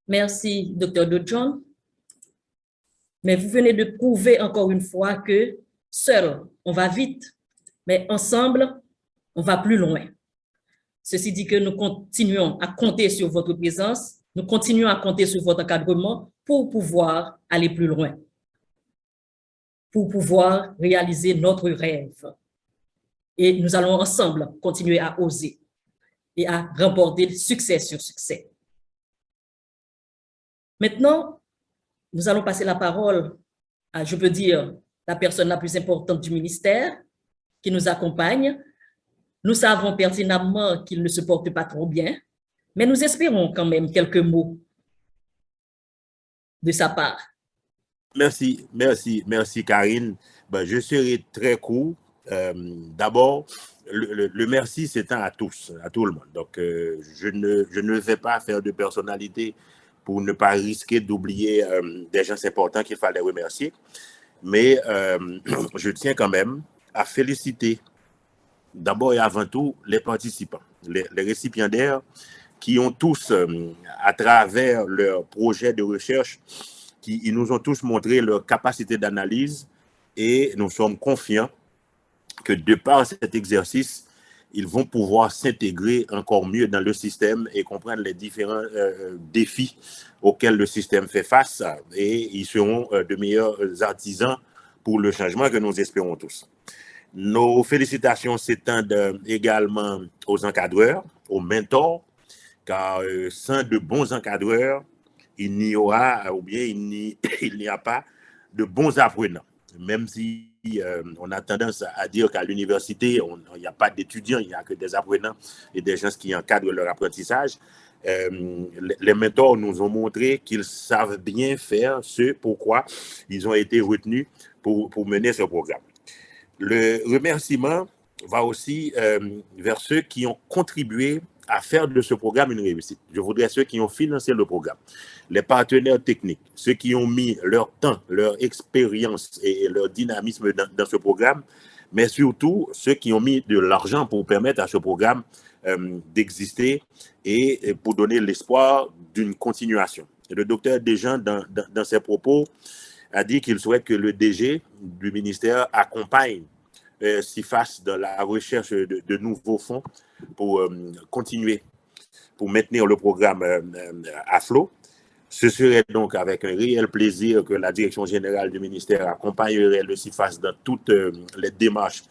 B: Merci, Dr. Dodjon. Mais vous venez de prouver encore une fois que seul, on va vite, mais ensemble, on va plus loin. Ceci dit que nous continuons à compter sur votre présence, nous continuons à compter sur votre encadrement pour pouvoir aller plus loin, pour pouvoir réaliser notre rêve. Et nous allons ensemble continuer à oser et à remporter succès sur succès. Maintenant, nous allons passer la parole à, je peux dire, la personne la plus importante du ministère qui nous accompagne. Nous savons pertinemment qu'il ne se porte pas trop bien, mais nous espérons quand même quelques mots de sa part.
L: Merci Karine. Ben, je serai très court. D'abord, le merci s'étend à tous, à tout le monde. Donc, je ne vais pas faire de personnalité pour ne pas risquer d'oublier des gens importants qu'il fallait remercier. Mais je tiens quand même à féliciter d'abord et avant tout les participants, les récipiendaires qui ont tous, à travers leur projet de recherche, ils nous ont tous montré leur capacité d'analyse et nous sommes confiants que de par cet exercice, ils vont pouvoir s'intégrer encore mieux dans le système et comprendre les différents défis auxquels le système fait face et ils seront de meilleurs artisans pour le changement que nous espérons tous. Nos félicitations s'étendent également aux encadreurs, aux mentors, car sans de bons encadreurs, il n'y aura ou bien il n'y a pas de bons apprenants. Même si on a tendance à dire qu'à l'université, il n'y a pas d'étudiants, il n'y a que des apprenants et des gens qui encadrent leur apprentissage. Les mentors nous ont montré qu'ils savent bien faire ce pourquoi ils ont été retenus pour mener ce programme. Le remerciement va aussi vers ceux qui ont contribué à faire de ce programme une réussite. Je voudrais ceux qui ont financé le programme, les partenaires techniques, ceux qui ont mis leur temps, leur expérience et leur dynamisme dans ce programme, mais surtout ceux qui ont mis de l'argent pour permettre à ce programme d'exister et pour donner l'espoir d'une continuation. Et le docteur Desjean, dans ses propos, a dit qu'il souhaite que le DG du ministère accompagne CIFAS dans la recherche de nouveaux fonds pour continuer, pour maintenir le programme à flot. Ce serait donc avec un réel plaisir que la direction générale du ministère accompagnerait le CIFAS dans toutes les démarches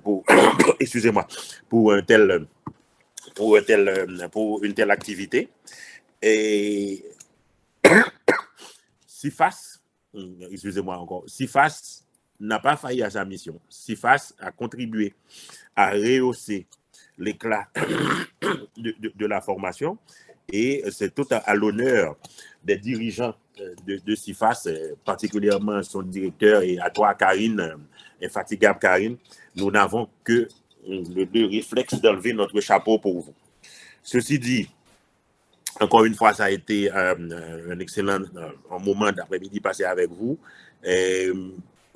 L: pour une telle activité. Et CIFAS n'a pas failli à sa mission. CIFAS a contribué à rehausser l'éclat de la formation et c'est tout à l'honneur des dirigeants de CIFAS, particulièrement son directeur et à toi, Karine, infatigable Karine. Nous n'avons que le réflexe d'enlever notre chapeau pour vous. Ceci dit, encore une fois, ça a été un excellent moment d'après-midi passé avec vous.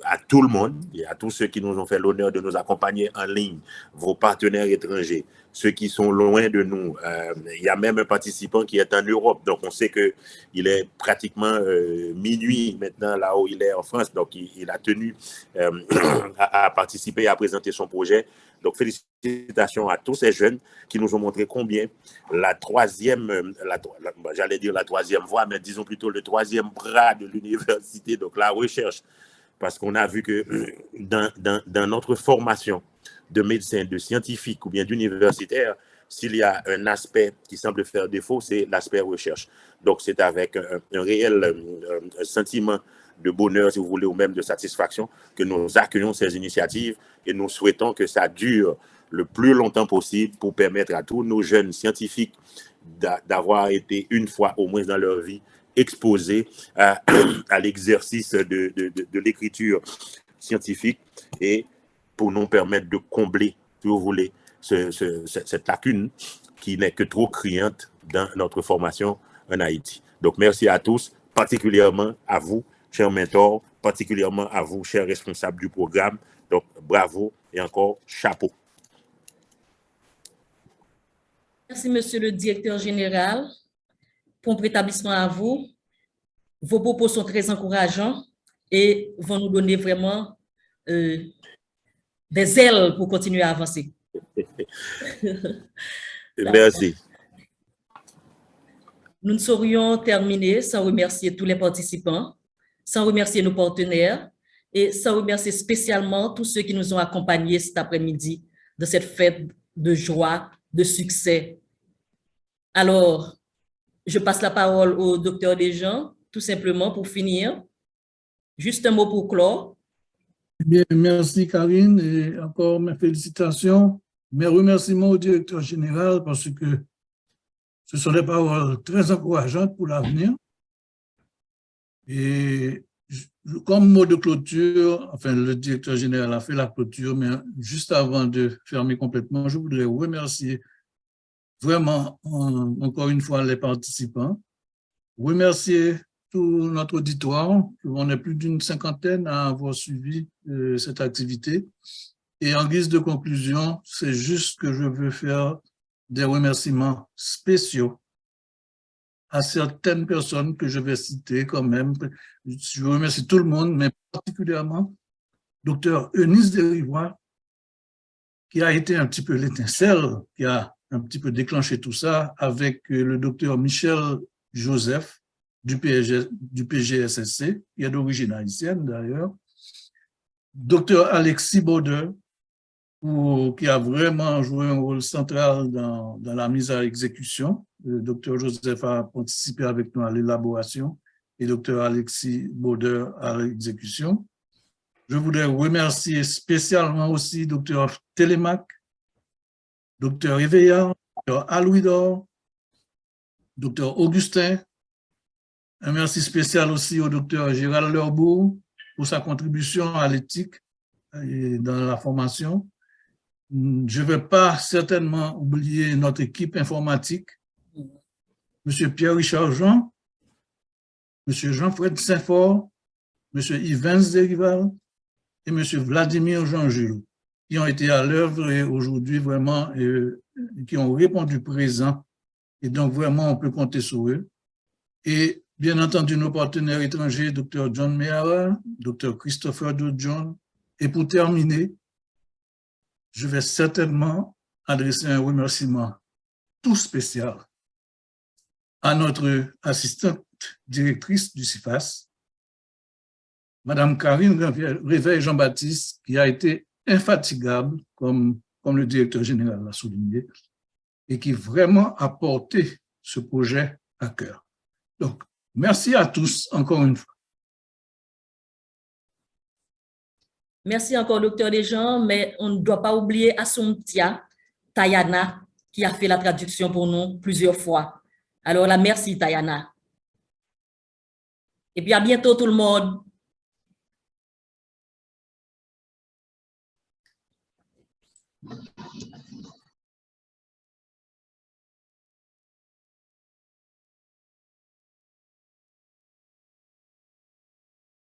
L: À tout le monde et à tous ceux qui nous ont fait l'honneur de nous accompagner en ligne, vos partenaires étrangers, ceux qui sont loin de nous. Il y a même un participant qui est en Europe, donc on sait qu'il est pratiquement minuit maintenant là où il est en France, donc il a tenu à participer et à présenter son projet. Donc félicitations à tous ces jeunes qui nous ont montré combien la troisième, j'allais dire la troisième voie, mais disons plutôt le troisième bras de l'université, donc la recherche, parce qu'on a vu que dans notre formation de médecin, de scientifique ou bien d'universitaire, s'il y a un aspect qui semble faire défaut, c'est l'aspect recherche. Donc, c'est avec un réel sentiment de bonheur, si vous voulez, ou même de satisfaction, que nous accueillons ces initiatives et nous souhaitons que ça dure le plus longtemps possible pour permettre à tous nos jeunes scientifiques d'avoir été une fois au moins dans leur vie exposés à l'exercice de l'écriture scientifique et pour nous permettre de combler, si vous voulez, cette lacune qui n'est que trop criante dans notre formation en Haïti. Donc, merci à tous, particulièrement à vous, cher mentor, particulièrement à vous, chers responsables du programme. Donc, bravo et encore chapeau.
B: Merci, Monsieur le Directeur général. Prompt rétablissement à vous. Vos propos sont très encourageants et vont nous donner vraiment des ailes pour continuer à avancer.
L: Merci.
B: Nous ne saurions terminer sans remercier tous les participants, sans remercier nos partenaires et sans remercier spécialement tous ceux qui nous ont accompagnés cet après-midi de cette fête de joie, de succès. Alors, je passe la parole au docteur Desjans, tout simplement pour finir. Juste un mot pour clore.
C: Bien, merci Karine et encore mes félicitations, mes remerciements au directeur général parce que ce sont des paroles très encourageantes pour l'avenir. Et comme mot de clôture, enfin le directeur général a fait la clôture, mais juste avant de fermer complètement, je voudrais remercier vraiment encore une fois les participants, remercier tout notre auditoire. On est plus d'une cinquantaine à avoir suivi cette activité. Et en guise de conclusion, c'est juste que je veux faire des remerciements spéciaux à certaines personnes que je vais citer quand même. Je remercie tout le monde, mais particulièrement Dr Eunice Derivoire, qui a été un petit peu l'étincelle, qui a un petit peu déclenché tout ça, avec le docteur Michel Joseph du PGSSC, qui est d'origine haïtienne d'ailleurs, docteur Alexis Bauder, qui a vraiment joué un rôle central dans la mise à exécution. Le docteur Joseph a participé avec nous à l'élaboration et docteur Alexis Bauder à l'exécution. Je voudrais remercier spécialement aussi docteur Télémac, docteur Éveillard, docteur Alouidor, docteur Augustin. Un merci spécial aussi au docteur Gérald Lerbourg pour sa contribution à l'éthique et dans la formation. Je ne vais pas certainement oublier notre équipe informatique, M. Pierre-Richard Jean, M. Jean-Fred Saint-Fort, M. Yves Derival et M. Vladimir Jean-Jules, qui ont été à l'œuvre et aujourd'hui vraiment, qui ont répondu présent. Et donc vraiment, on peut compter sur eux. Et bien entendu, nos partenaires étrangers, Dr John Meara, Dr Christopher Dodjon. Et pour terminer, je vais certainement adresser un remerciement tout spécial à notre assistante directrice du CIFAS, Madame Karine Réveil Jean-Baptiste, qui a été infatigable, comme le directeur général l'a souligné, et qui vraiment a porté ce projet à cœur. Donc, merci à tous encore une fois.
B: Merci encore, docteur Desjans, mais on ne doit pas oublier Assumptia Tayana, qui a fait la traduction pour nous plusieurs fois. Alors là, merci Tayana. Et puis à bientôt tout le monde.